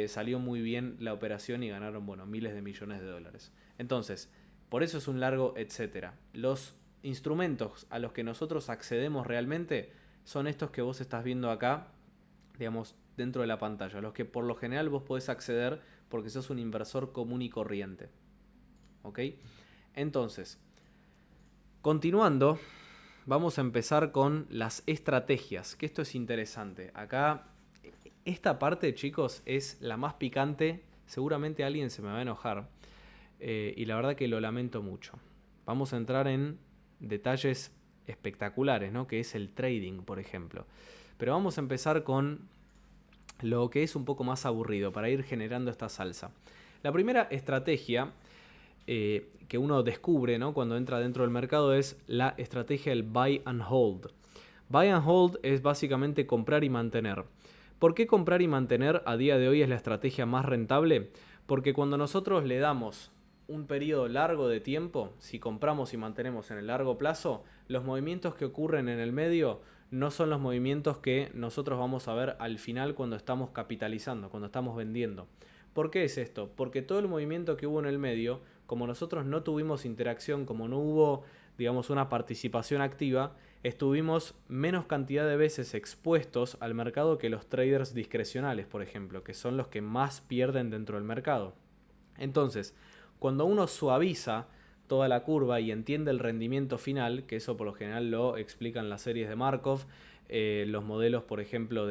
salió muy bien la operación y ganaron, bueno, miles de millones de dólares. Entonces, por eso es un largo etcétera. Los instrumentos a los que nosotros accedemos realmente son estos que vos estás viendo acá, digamos, dentro de la pantalla, los que por lo general vos podés acceder porque sos un inversor común y corriente. ¿Ok? Entonces, continuando, vamos a empezar con las estrategias, que esto es interesante. Acá, esta parte, chicos, es la más picante. Seguramente alguien se me va a enojar. Y la verdad que lo lamento mucho. Vamos a entrar en detalles espectaculares, ¿no? Que es el trading, por ejemplo. Pero vamos a empezar con lo que es un poco más aburrido para ir generando esta salsa. La primera estrategia que uno descubre, ¿no?, cuando entra dentro del mercado es la estrategia del buy and hold. Buy and hold es básicamente comprar y mantener. ¿Por qué comprar y mantener a día de hoy es la estrategia más rentable? Porque cuando nosotros le damos un periodo largo de tiempo, si compramos y mantenemos en el largo plazo, los movimientos que ocurren en el medio no son los movimientos que nosotros vamos a ver al final cuando estamos capitalizando, cuando estamos vendiendo. ¿Por qué es esto? Porque todo el movimiento que hubo en el medio, como nosotros no tuvimos interacción, como no hubo, digamos, una participación activa, estuvimos menos cantidad de veces expuestos al mercado que los traders discrecionales, por ejemplo, que son los que más pierden dentro del mercado. Entonces, cuando uno suaviza toda la curva y entiende el rendimiento final, que eso por lo general lo explican las series de Markov, los modelos, por ejemplo,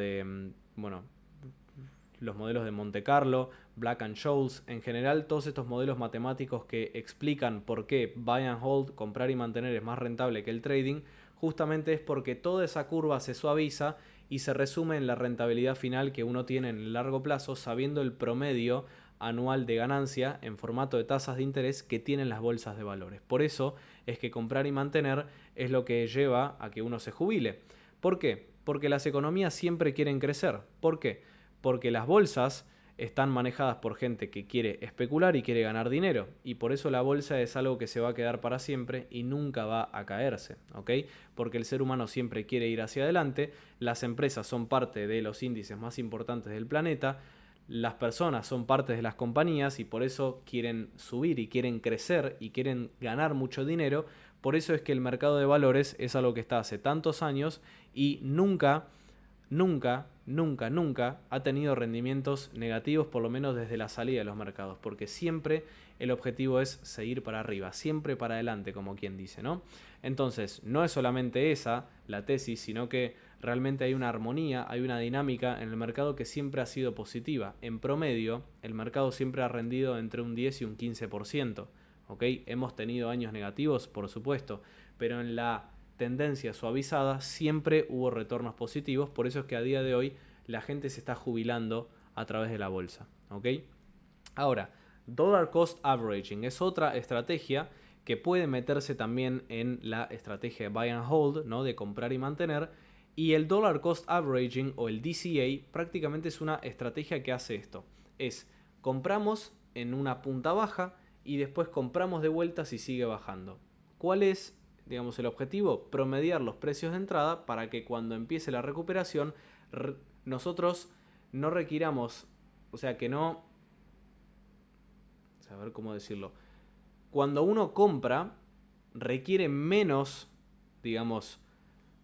los modelos de Monte Carlo, Black and Scholes, en general todos estos modelos matemáticos que explican por qué buy and hold, comprar y mantener, es más rentable que el trading. justamente es porque toda esa curva se suaviza y se resume en la rentabilidad final que uno tiene en el largo plazo, sabiendo el promedio anual de ganancia en formato de tasas de interés que tienen las bolsas de valores. Por eso es que comprar y mantener es lo que lleva a que uno se jubile. ¿Por qué? Porque las economías siempre quieren crecer. ¿Por qué? Porque las bolsas están manejadas por gente que quiere especular y quiere ganar dinero. Y por eso la bolsa es algo que se va a quedar para siempre y nunca va a caerse, ¿ok? Porque el ser humano siempre quiere ir hacia adelante, las empresas son parte de los índices más importantes del planeta, las personas son parte de las compañías y por eso quieren subir y quieren crecer y quieren ganar mucho dinero. Por eso es que el mercado de valores es algo que está hace tantos años y nunca ha tenido rendimientos negativos, por lo menos desde la salida de los mercados, porque siempre el objetivo es seguir para arriba, siempre para adelante, como quien dice, ¿no? Entonces, no es solamente esa la tesis, sino que realmente hay una armonía, hay una dinámica en el mercado que siempre ha sido positiva. En promedio, el mercado siempre ha rendido entre un 10 y un 15%, ¿ok? Hemos tenido años negativos, por supuesto, pero en la tendencia suavizada siempre hubo retornos positivos, por eso es que a día de hoy la gente se está jubilando a través de la bolsa, ¿ok? Ahora, Dollar Cost Averaging es otra estrategia que puede meterse también en la estrategia de Buy and Hold, ¿no? De comprar y mantener, y el Dollar Cost Averaging o el DCA prácticamente es una estrategia que hace esto, es compramos en una punta baja y después compramos de vuelta si sigue bajando. ¿Cuál es, digamos, el objetivo? Promediar los precios de entrada para que cuando empiece la recuperación nosotros no requiramos, o sea que no, a ver cómo decirlo, cuando uno compra requiere menos, digamos,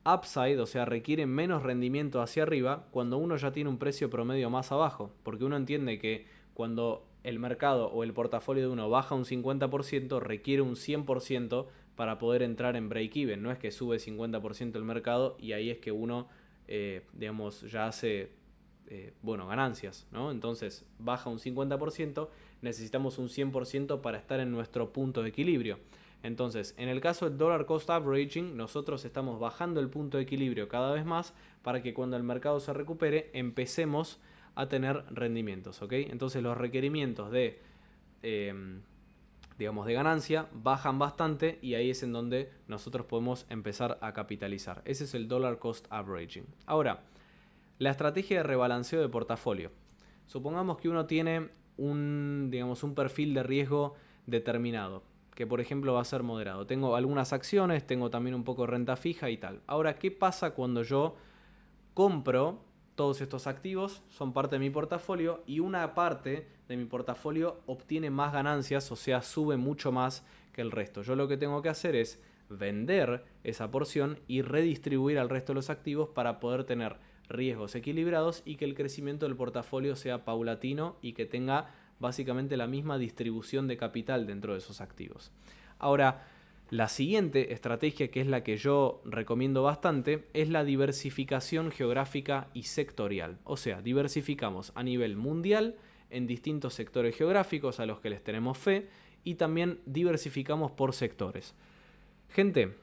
upside, o sea, requiere menos rendimiento hacia arriba cuando uno ya tiene un precio promedio más abajo, porque uno entiende que cuando el mercado o el portafolio de uno baja un 50%, requiere un 100% para poder entrar en break-even. No es que sube 50% el mercado y ahí es que uno, digamos, ya hace, ganancias, ¿no? Entonces, baja un 50%, necesitamos un 100% para estar en nuestro punto de equilibrio. Entonces, en el caso del Dollar Cost Averaging, nosotros estamos bajando el punto de equilibrio cada vez más para que cuando el mercado se recupere, empecemos a tener rendimientos, ¿ok? Entonces los requerimientos de, de ganancia bajan bastante y ahí es en donde nosotros podemos empezar a capitalizar. Ese es el Dollar Cost Averaging. Ahora, la estrategia de rebalanceo de portafolio. Supongamos que uno tiene un perfil de riesgo determinado, que por ejemplo va a ser moderado. Tengo algunas acciones, tengo también un poco de renta fija y tal. Ahora, ¿qué pasa cuando yo compro todos estos activos? Son parte de mi portafolio y una parte de mi portafolio obtiene más ganancias, o sea, sube mucho más que el resto. Yo lo que tengo que hacer es vender esa porción y redistribuir al resto de los activos para poder tener riesgos equilibrados y que el crecimiento del portafolio sea paulatino y que tenga básicamente la misma distribución de capital dentro de esos activos. Ahora, la siguiente estrategia, que es la que yo recomiendo bastante, es la diversificación geográfica y sectorial. O sea, diversificamos a nivel mundial en distintos sectores geográficos a los que les tenemos fe y también diversificamos por sectores. Gente,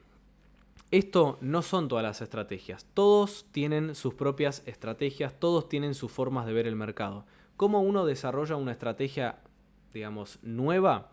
esto no son todas las estrategias. Todos tienen sus propias estrategias, todos tienen sus formas de ver el mercado. ¿Cómo uno desarrolla una estrategia, digamos, nueva?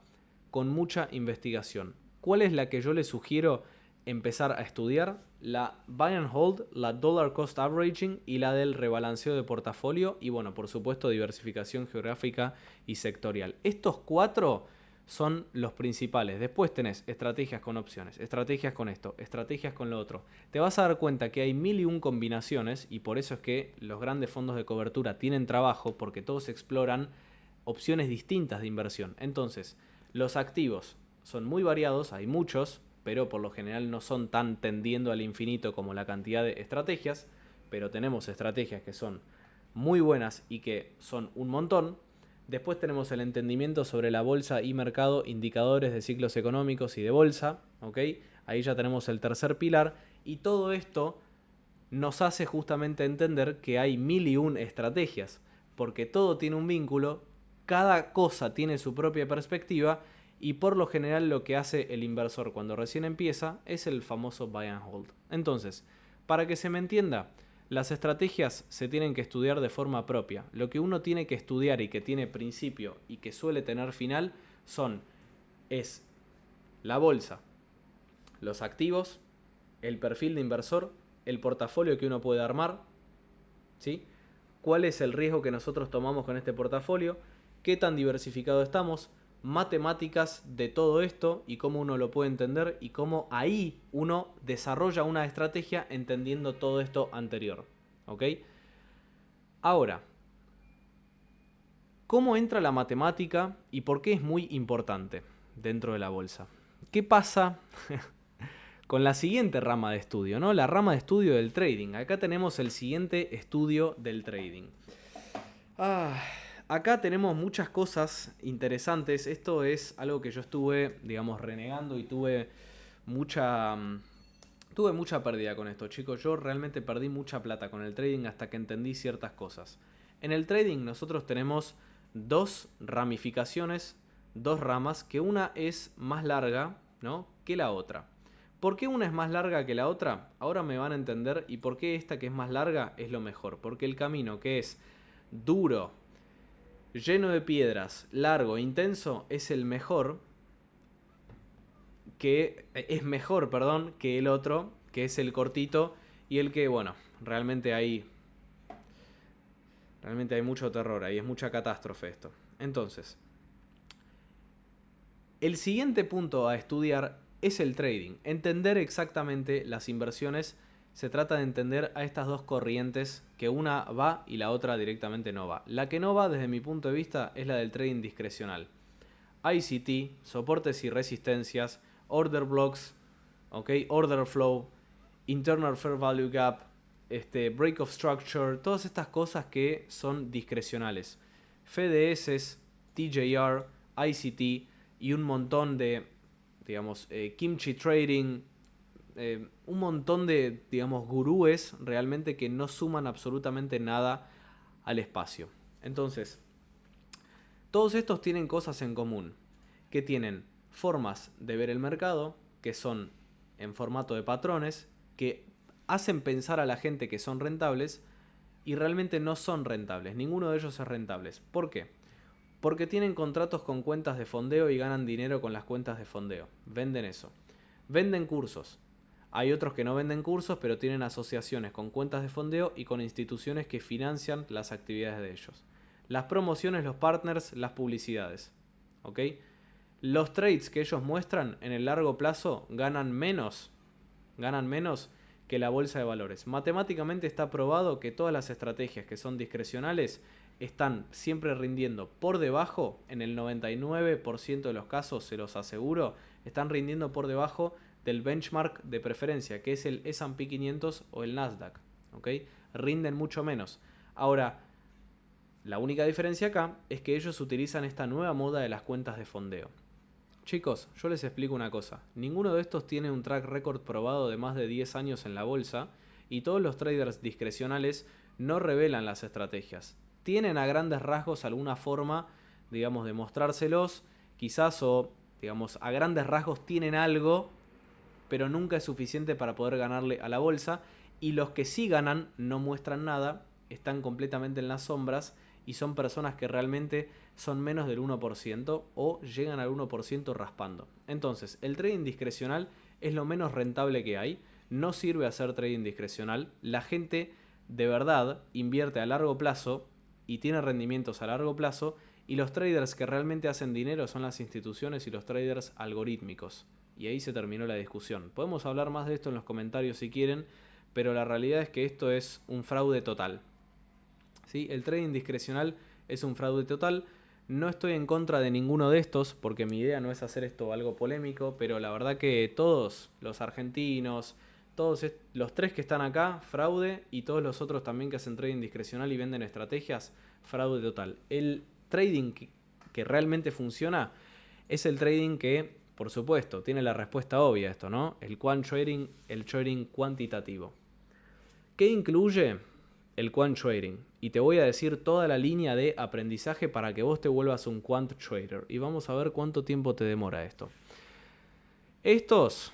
Con mucha investigación. ¿Cuál es la que yo les sugiero empezar a estudiar? La Buy and Hold, la Dollar Cost Averaging y la del rebalanceo de portafolio y, bueno, por supuesto, diversificación geográfica y sectorial. Estos cuatro son los principales. Después tenés estrategias con opciones, estrategias con esto, estrategias con lo otro. Te vas a dar cuenta que hay 1001 combinaciones y por eso es que los grandes fondos de cobertura tienen trabajo, porque todos exploran opciones distintas de inversión. Entonces, los activos son muy variados, hay muchos, pero por lo general no son tan tendiendo al infinito como la cantidad de estrategias, pero tenemos estrategias que son muy buenas y que son un montón. Después tenemos el entendimiento sobre la bolsa y mercado, indicadores de ciclos económicos y de bolsa, ¿ok? Ahí ya tenemos el tercer pilar y todo esto nos hace justamente entender que hay 1001 estrategias, porque todo tiene un vínculo, cada cosa tiene su propia perspectiva Y por lo general lo que hace el inversor cuando recién empieza es el famoso buy and hold. Entonces, para que se me entienda, las estrategias se tienen que estudiar de forma propia. Lo que uno tiene que estudiar y que tiene principio y que suele tener final es la bolsa, los activos, el perfil de inversor, el portafolio que uno puede armar, ¿sí? ¿Cuál es el riesgo que nosotros tomamos con este portafolio? ¿Qué tan diversificado estamos? Matemáticas de todo esto y cómo uno lo puede entender y cómo ahí uno desarrolla una estrategia entendiendo todo esto anterior. ¿Ok? Ahora, ¿cómo entra la matemática y por qué es muy importante dentro de la bolsa? ¿Qué pasa con la siguiente rama de estudio, ¿no? La rama de estudio del trading? Acá tenemos el siguiente estudio del trading. Acá tenemos muchas cosas interesantes. Esto es algo que yo estuve, digamos, renegando y tuve mucha pérdida con esto, chicos. Yo realmente perdí mucha plata con el trading hasta que entendí ciertas cosas. En el trading nosotros tenemos dos ramificaciones, dos ramas, que una es más larga, ¿no?, que la otra. ¿Por qué una es más larga que la otra? Ahora me van a entender y por qué esta que es más larga es lo mejor. Porque el camino que es duro, lleno de piedras, largo, intenso, es mejor, que el otro, que es el cortito y el que, bueno, realmente hay mucho terror, ahí es mucha catástrofe esto. Entonces, el siguiente punto a estudiar es el trading. Entender exactamente las inversiones. Se trata de entender a estas dos corrientes, que una va y la otra directamente no va. La que no va, desde mi punto de vista, es la del trading discrecional. ICT, soportes y resistencias, order blocks, ¿okay? Order flow, internal fair value gap, break of structure, todas estas cosas que son discrecionales. FDS, TJR, ICT y un montón de, digamos, kimchi trading, un montón de, digamos, gurúes realmente que no suman absolutamente nada al espacio. Entonces, todos estos tienen cosas en común, que tienen formas de ver el mercado, que son en formato de patrones, que hacen pensar a la gente que son rentables y realmente no son rentables. Ninguno de ellos es rentable. ¿Por qué? Porque tienen contratos con cuentas de fondeo y ganan dinero con las cuentas de fondeo. Venden eso. Venden cursos. Hay otros que no venden cursos, pero tienen asociaciones con cuentas de fondeo y con instituciones que financian las actividades de ellos. Las promociones, los partners, las publicidades. ¿Ok? Los trades que ellos muestran en el largo plazo ganan menos que la bolsa de valores. Matemáticamente está probado que todas las estrategias que son discrecionales están siempre rindiendo por debajo, en el 99% de los casos, se los aseguro, están rindiendo por debajo del benchmark de preferencia, que es el S&P 500 o el Nasdaq. ¿Ok? Rinden mucho menos. Ahora, la única diferencia acá es que ellos utilizan esta nueva moda de las cuentas de fondeo. Chicos, yo les explico una cosa. Ninguno de estos tiene un track record probado de más de 10 años en la bolsa y todos los traders discrecionales no revelan las estrategias. Tienen a grandes rasgos alguna forma, digamos, de mostrárselos, quizás, o digamos, a grandes rasgos tienen algo, pero nunca es suficiente para poder ganarle a la bolsa, y los que sí ganan no muestran nada, están completamente en las sombras y son personas que realmente son menos del 1% o llegan al 1% raspando. Entonces, el trading discrecional es lo menos rentable que hay. No sirve hacer trading discrecional. La gente de verdad invierte a largo plazo y tiene rendimientos a largo plazo, y los traders que realmente hacen dinero son las instituciones y los traders algorítmicos. Y ahí se terminó la discusión. Podemos hablar más de esto en los comentarios si quieren, pero la realidad es que esto es un fraude total. ¿Sí? El trading discrecional es un fraude total. No estoy en contra de ninguno de estos, porque mi idea no es hacer esto algo polémico, pero la verdad que todos los argentinos, todos los tres que están acá, fraude, y todos los otros también que hacen trading discrecional y venden estrategias, fraude total. El trading que realmente funciona es el trading que, por supuesto, tiene la respuesta obvia a esto, ¿no? El quant trading, el trading cuantitativo. ¿Qué incluye? el quant trading. Y te voy a decir toda la línea de aprendizaje para que vos te vuelvas un quant trader. Y vamos a ver cuánto tiempo te demora esto. Estos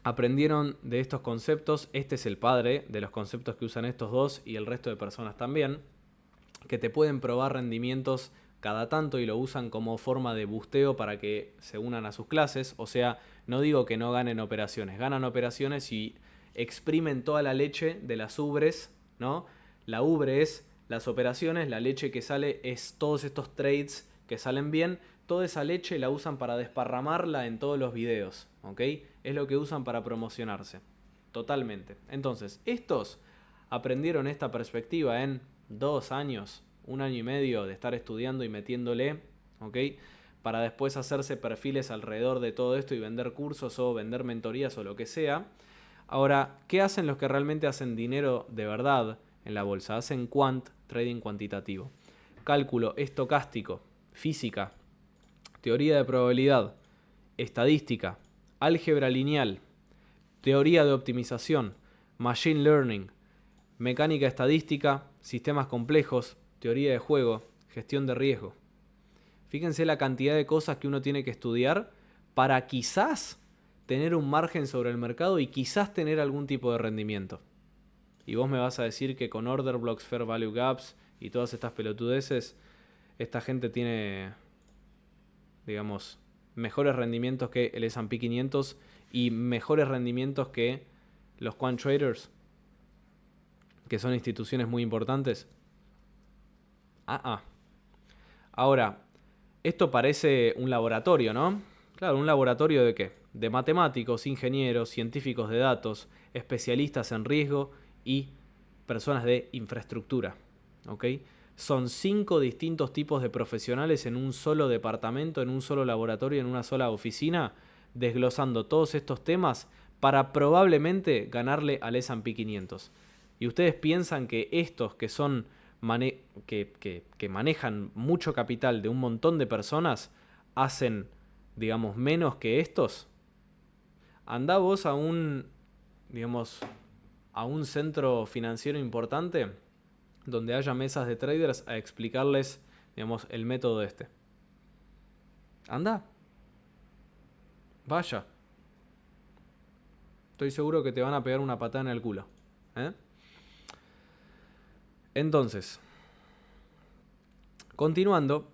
aprendieron de estos conceptos. Este es el padre de los conceptos que usan estos dos y el resto de personas también, que te pueden probar rendimientos cada tanto y lo usan como forma de busteo para que se unan a sus clases. O sea, no digo que no ganen operaciones, ganan operaciones y exprimen toda la leche de las ubres, ¿no? La ubre es las operaciones, la leche que sale es todos estos trades que salen bien. Toda esa leche la usan para desparramarla en todos los videos, ¿ok? Es lo que usan para promocionarse, totalmente. Entonces, estos aprendieron esta perspectiva en 2 años, 1 año y medio de estar estudiando y metiéndole, ¿ok? Para después hacerse perfiles alrededor de todo esto y vender cursos o vender mentorías o lo que sea. Ahora, ¿qué hacen los que realmente hacen dinero de verdad en la bolsa? Hacen quant, trading cuantitativo. Cálculo estocástico, física, teoría de probabilidad, estadística, álgebra lineal, teoría de optimización, machine learning, mecánica estadística, sistemas complejos, teoría de juego, gestión de riesgo. Fíjense la cantidad de cosas que uno tiene que estudiar para quizás tener un margen sobre el mercado y quizás tener algún tipo de rendimiento. Y vos me vas a decir que con order blocks, fair value gaps y todas estas pelotudeces, esta gente tiene, digamos, mejores rendimientos que el S&P 500 y mejores rendimientos que los quant traders, que son instituciones muy importantes. Ahora, esto parece un laboratorio, ¿no? Claro, ¿un laboratorio de qué? De matemáticos, ingenieros, científicos de datos, especialistas en riesgo y personas de infraestructura, ¿ok? Son 5 distintos tipos de profesionales en un solo departamento, en un solo laboratorio, en una sola oficina, desglosando todos estos temas para probablemente ganarle al S&P 500. Y ustedes piensan que estos que son que manejan mucho capital de un montón de personas hacen, digamos, menos que estos. Andá vos a un, digamos, a un centro financiero importante donde haya mesas de traders a explicarles, digamos, el método este. Anda. Vaya. Estoy seguro que te van a pegar una patada en el culo. Entonces, continuando.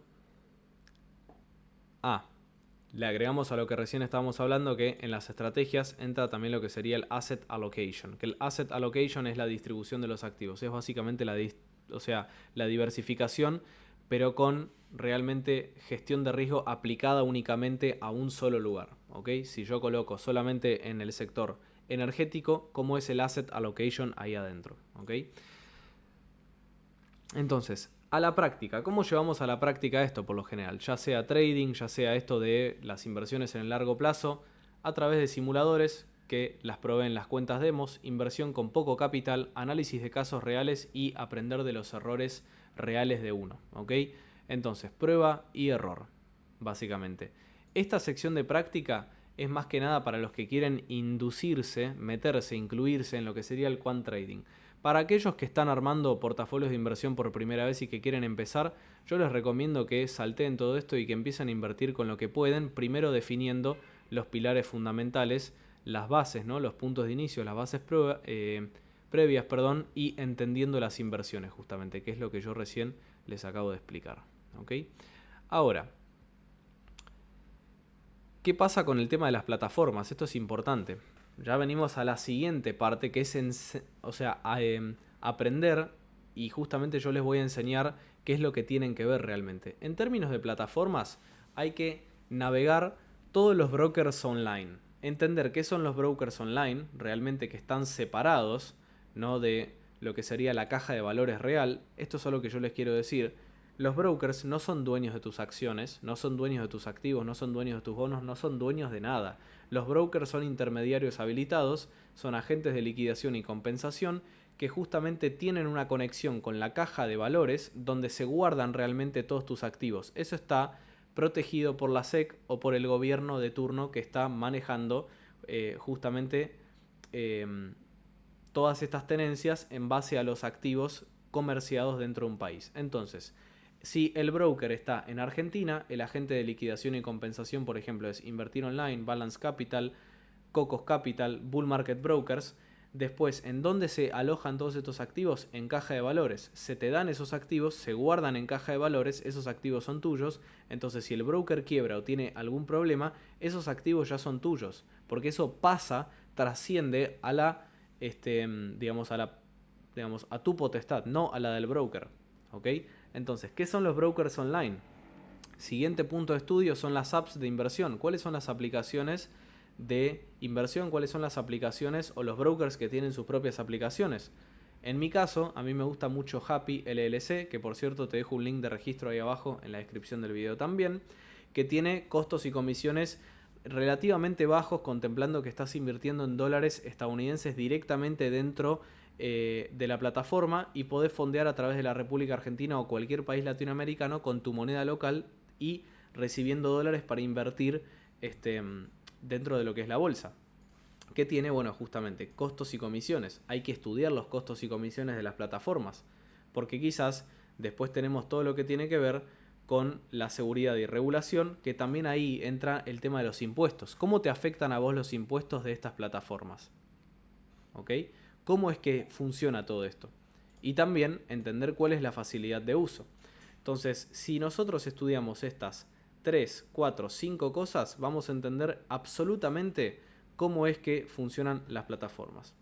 Le agregamos a lo que recién estábamos hablando que en las estrategias entra también lo que sería el asset allocation. Que el asset allocation es la distribución de los activos. Es básicamente la diversificación, pero con realmente gestión de riesgo aplicada únicamente a un solo lugar. ¿Okay? Si yo coloco solamente en el sector energético, ¿cómo es el asset allocation ahí adentro? ¿Okay? Entonces, a la práctica, ¿cómo llevamos a la práctica esto por lo general? Ya sea trading, ya sea esto de las inversiones en el largo plazo, a través de simuladores que las proveen las cuentas demos, inversión con poco capital, análisis de casos reales y aprender de los errores reales de uno. ¿Ok? Entonces, prueba y error, básicamente. Esta sección de práctica es más que nada para los que quieren inducirse, meterse, incluirse en lo que sería el quant trading. Para aquellos que están armando portafolios de inversión por primera vez y que quieren empezar, yo les recomiendo que salteen todo esto y que empiecen a invertir con lo que pueden, primero definiendo los pilares fundamentales, las bases, ¿no? Los puntos de inicio, las bases previas, y entendiendo las inversiones justamente, que es lo que yo recién les acabo de explicar. ¿Okay? Ahora, ¿qué pasa con el tema de las plataformas? Esto es importante. Ya venimos a la siguiente parte, que es aprender, y justamente yo les voy a enseñar qué es lo que tienen que ver realmente. En términos de plataformas, hay que navegar todos los brokers online. Entender qué son los brokers online, realmente que están separados, ¿no?, de lo que sería la caja de valores real. Esto es algo que yo les quiero decir. Los brokers no son dueños de tus acciones, no son dueños de tus activos, no son dueños de tus bonos, no son dueños de nada. Los brokers son intermediarios habilitados, son agentes de liquidación y compensación que justamente tienen una conexión con la caja de valores donde se guardan realmente todos tus activos. Eso está protegido por la SEC o por el gobierno de turno que está manejando justamente todas estas tenencias en base a los activos comerciados dentro de un país. Entonces, si el broker está en Argentina, el agente de liquidación y compensación, por ejemplo, es Invertir Online, Balance Capital, Cocos Capital, Bull Market Brokers. Después, ¿en dónde se alojan todos estos activos? En caja de valores. Se te dan esos activos, se guardan en caja de valores, esos activos son tuyos. Entonces, si el broker quiebra o tiene algún problema, esos activos ya son tuyos. Porque eso pasa, trasciende a la, a tu potestad, no a la del broker. ¿Ok? Entonces, ¿qué son los brokers online? Siguiente punto de estudio son las apps de inversión. ¿Cuáles son las aplicaciones de inversión? ¿Cuáles son las aplicaciones o los brokers que tienen sus propias aplicaciones? En mi caso, a mí me gusta mucho Happy LLC, que por cierto te dejo un link de registro ahí abajo en la descripción del video también, que tiene costos y comisiones relativamente bajos, contemplando que estás invirtiendo en dólares estadounidenses directamente dentro de la plataforma, y podés fondear a través de la República Argentina o cualquier país latinoamericano con tu moneda local y recibiendo dólares para invertir dentro de lo que es la bolsa. ¿Qué tiene? Bueno, justamente costos y comisiones. Hay que estudiar los costos y comisiones de las plataformas, porque quizás después tenemos todo lo que tiene que ver con la seguridad y regulación, que también ahí entra el tema de los impuestos. ¿Cómo te afectan a vos los impuestos de estas plataformas? ¿Ok? ¿Cómo es que funciona todo esto? Y también entender cuál es la facilidad de uso. Entonces, si nosotros estudiamos estas 3, 4, 5 cosas, vamos a entender absolutamente cómo es que funcionan las plataformas.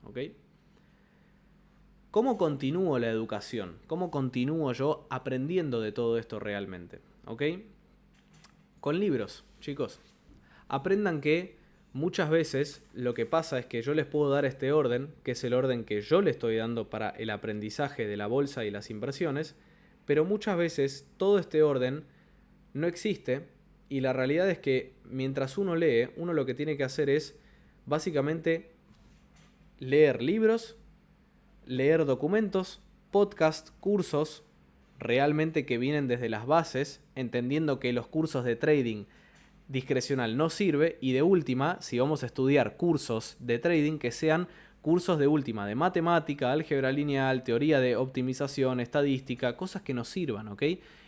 ¿Ok? ¿Cómo continúo la educación? ¿Cómo continúo yo aprendiendo de todo esto realmente? ¿Ok? Con libros, chicos. Aprendan que muchas veces lo que pasa es que yo les puedo dar este orden, que es el orden que yo le estoy dando para el aprendizaje de la bolsa y las inversiones, pero muchas veces todo este orden no existe, y la realidad es que mientras uno lee, uno lo que tiene que hacer es básicamente leer libros, leer documentos, podcasts, cursos, realmente que vienen desde las bases, entendiendo que los cursos de trading discrecional no sirve, y de última, si vamos a estudiar cursos de trading, que sean cursos de última de matemática, álgebra lineal, teoría de optimización, estadística, cosas que nos sirvan, ¿ok?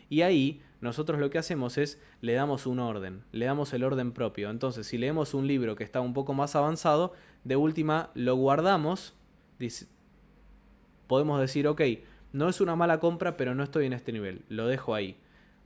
Y ahí nosotros lo que hacemos es le damos un orden, le damos el orden propio. Entonces, si leemos un libro que está un poco más avanzado, de última lo guardamos, podemos decir, ok, no es una mala compra, pero no estoy en este nivel, lo dejo ahí.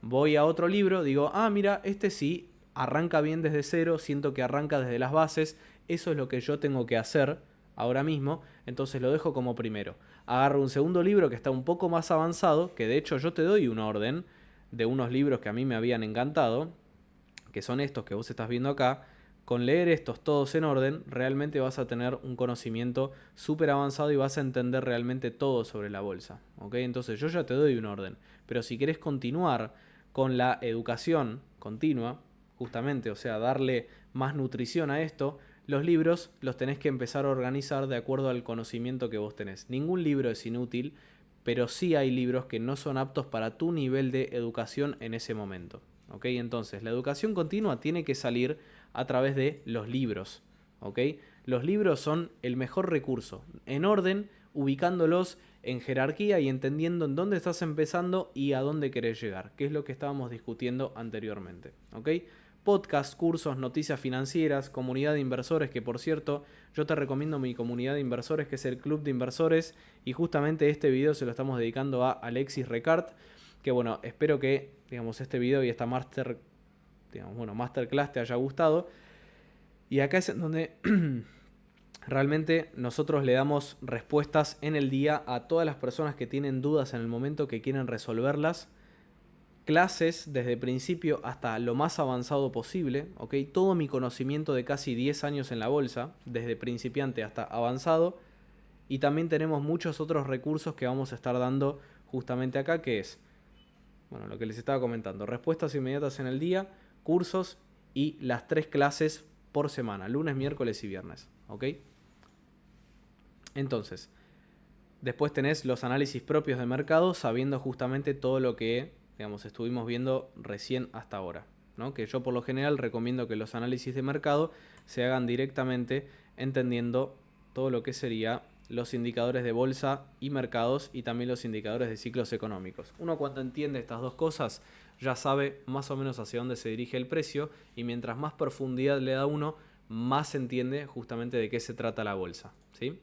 Voy a otro libro, digo, mira, este sí, arranca bien desde cero, siento que arranca desde las bases, eso es lo que yo tengo que hacer ahora mismo, entonces lo dejo como primero. Agarro un segundo libro que está un poco más avanzado, que de hecho yo te doy un orden de unos libros que a mí me habían encantado, que son estos que vos estás viendo acá. Con leer estos todos en orden, realmente vas a tener un conocimiento súper avanzado y vas a entender realmente todo sobre la bolsa. ¿Ok? Entonces yo ya te doy un orden, pero si querés continuar con la educación continua, justamente, o sea, darle más nutrición a esto, los libros los tenés que empezar a organizar de acuerdo al conocimiento que vos tenés. Ningún libro es inútil, pero sí hay libros que no son aptos para tu nivel de educación en ese momento. ¿Ok? Entonces, la educación continua tiene que salir a través de los libros. ¿Ok? Los libros son el mejor recurso, en orden, ubicándolos en jerarquía y entendiendo en dónde estás empezando y a dónde querés llegar, que es lo que estábamos discutiendo anteriormente. ¿Ok? Podcasts, cursos, noticias financieras, comunidad de inversores, que por cierto, yo te recomiendo mi comunidad de inversores, que es el Club de Inversores, y justamente este video se lo estamos dedicando a Alexis Recart, que bueno, espero que, digamos, este video y esta masterclass te haya gustado. Y acá es en donde realmente nosotros le damos respuestas en el día a todas las personas que tienen dudas en el momento, que quieren resolverlas. Clases desde principio hasta lo más avanzado posible, ¿ok? Todo mi conocimiento de casi 10 años en la bolsa, desde principiante hasta avanzado. Y también tenemos muchos otros recursos que vamos a estar dando justamente acá, que es, bueno, lo que les estaba comentando, respuestas inmediatas en el día, cursos y las 3 clases por semana, lunes, miércoles y viernes, ¿ok? Entonces, después tenés los análisis propios de mercado, sabiendo justamente todo lo que, digamos, estuvimos viendo recién hasta ahora, ¿no? Que yo por lo general recomiendo que los análisis de mercado se hagan directamente entendiendo todo lo que sería los indicadores de bolsa y mercados y también los indicadores de ciclos económicos. Uno cuando entiende estas dos cosas ya sabe más o menos hacia dónde se dirige el precio y mientras más profundidad le da uno, más entiende justamente de qué se trata la bolsa, ¿sí?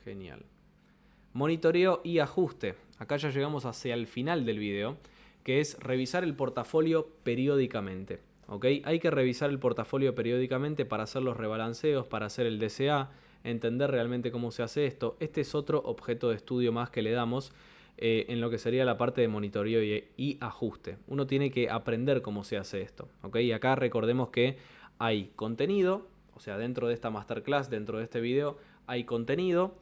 Genial. Monitoreo y ajuste. Acá ya llegamos hacia el final del video, que es revisar el portafolio periódicamente. ¿Ok? Hay que revisar el portafolio periódicamente para hacer los rebalanceos, para hacer el DCA, entender realmente cómo se hace esto. Este es otro objeto de estudio más que le damos en lo que sería la parte de monitoreo y ajuste. Uno tiene que aprender cómo se hace esto. ¿Ok? Y acá recordemos que hay contenido, o sea, dentro de esta masterclass, dentro de este video, hay contenido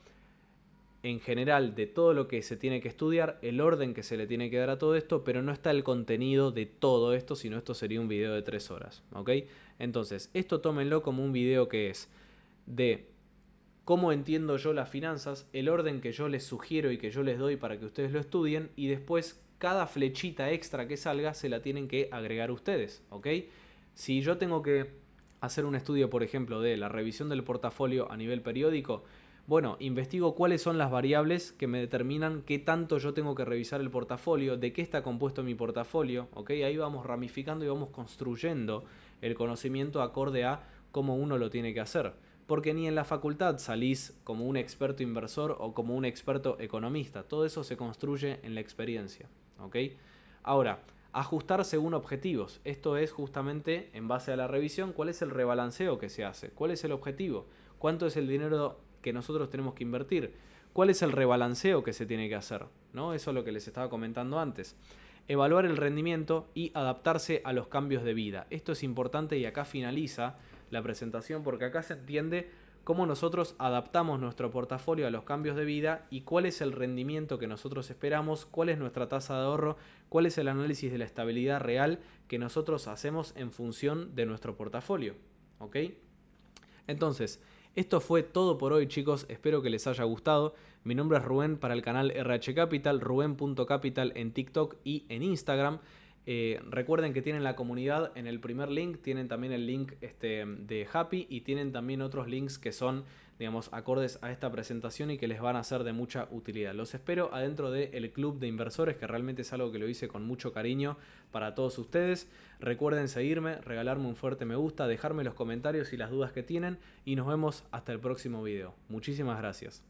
en general de todo lo que se tiene que estudiar, el orden que se le tiene que dar a todo esto, pero no está el contenido de todo esto, sino esto sería un video de 3 horas, ¿ok? Entonces, esto tómenlo como un video que es de cómo entiendo yo las finanzas, el orden que yo les sugiero y que yo les doy para que ustedes lo estudien, y después cada flechita extra que salga se la tienen que agregar ustedes, ¿ok? Si yo tengo que hacer un estudio, por ejemplo, de la revisión del portafolio a nivel periódico, bueno, investigo cuáles son las variables que me determinan qué tanto yo tengo que revisar el portafolio, de qué está compuesto mi portafolio, ¿ok? Ahí vamos ramificando y vamos construyendo el conocimiento acorde a cómo uno lo tiene que hacer. Porque ni en la facultad salís como un experto inversor o como un experto economista. Todo eso se construye en la experiencia, ¿ok? Ahora, ajustar según objetivos. Esto es justamente en base a la revisión, cuál es el rebalanceo que se hace, cuál es el objetivo, cuánto es el dinero que nosotros tenemos que invertir, cuál es el rebalanceo que se tiene que hacer, ¿no? Eso es lo que les estaba comentando antes. Evaluar el rendimiento y adaptarse a los cambios de vida. Esto es importante y acá finaliza la presentación porque acá se entiende cómo nosotros adaptamos nuestro portafolio a los cambios de vida y cuál es el rendimiento que nosotros esperamos, cuál es nuestra tasa de ahorro, cuál es el análisis de la estabilidad real que nosotros hacemos en función de nuestro portafolio, ¿ok? Entonces, esto fue todo por hoy, chicos, espero que les haya gustado. Mi nombre es Rubén para el canal RH Capital, Rubén.capital en TikTok y en Instagram. Recuerden que tienen la comunidad en el primer link, tienen también el link de Happy y tienen también otros links que son, digamos, acordes a esta presentación y que les van a ser de mucha utilidad. Los espero adentro del club de inversores, que realmente es algo que lo hice con mucho cariño para todos ustedes. Recuerden seguirme, regalarme un fuerte me gusta, dejarme los comentarios y las dudas que tienen y nos vemos hasta el próximo video. Muchísimas gracias.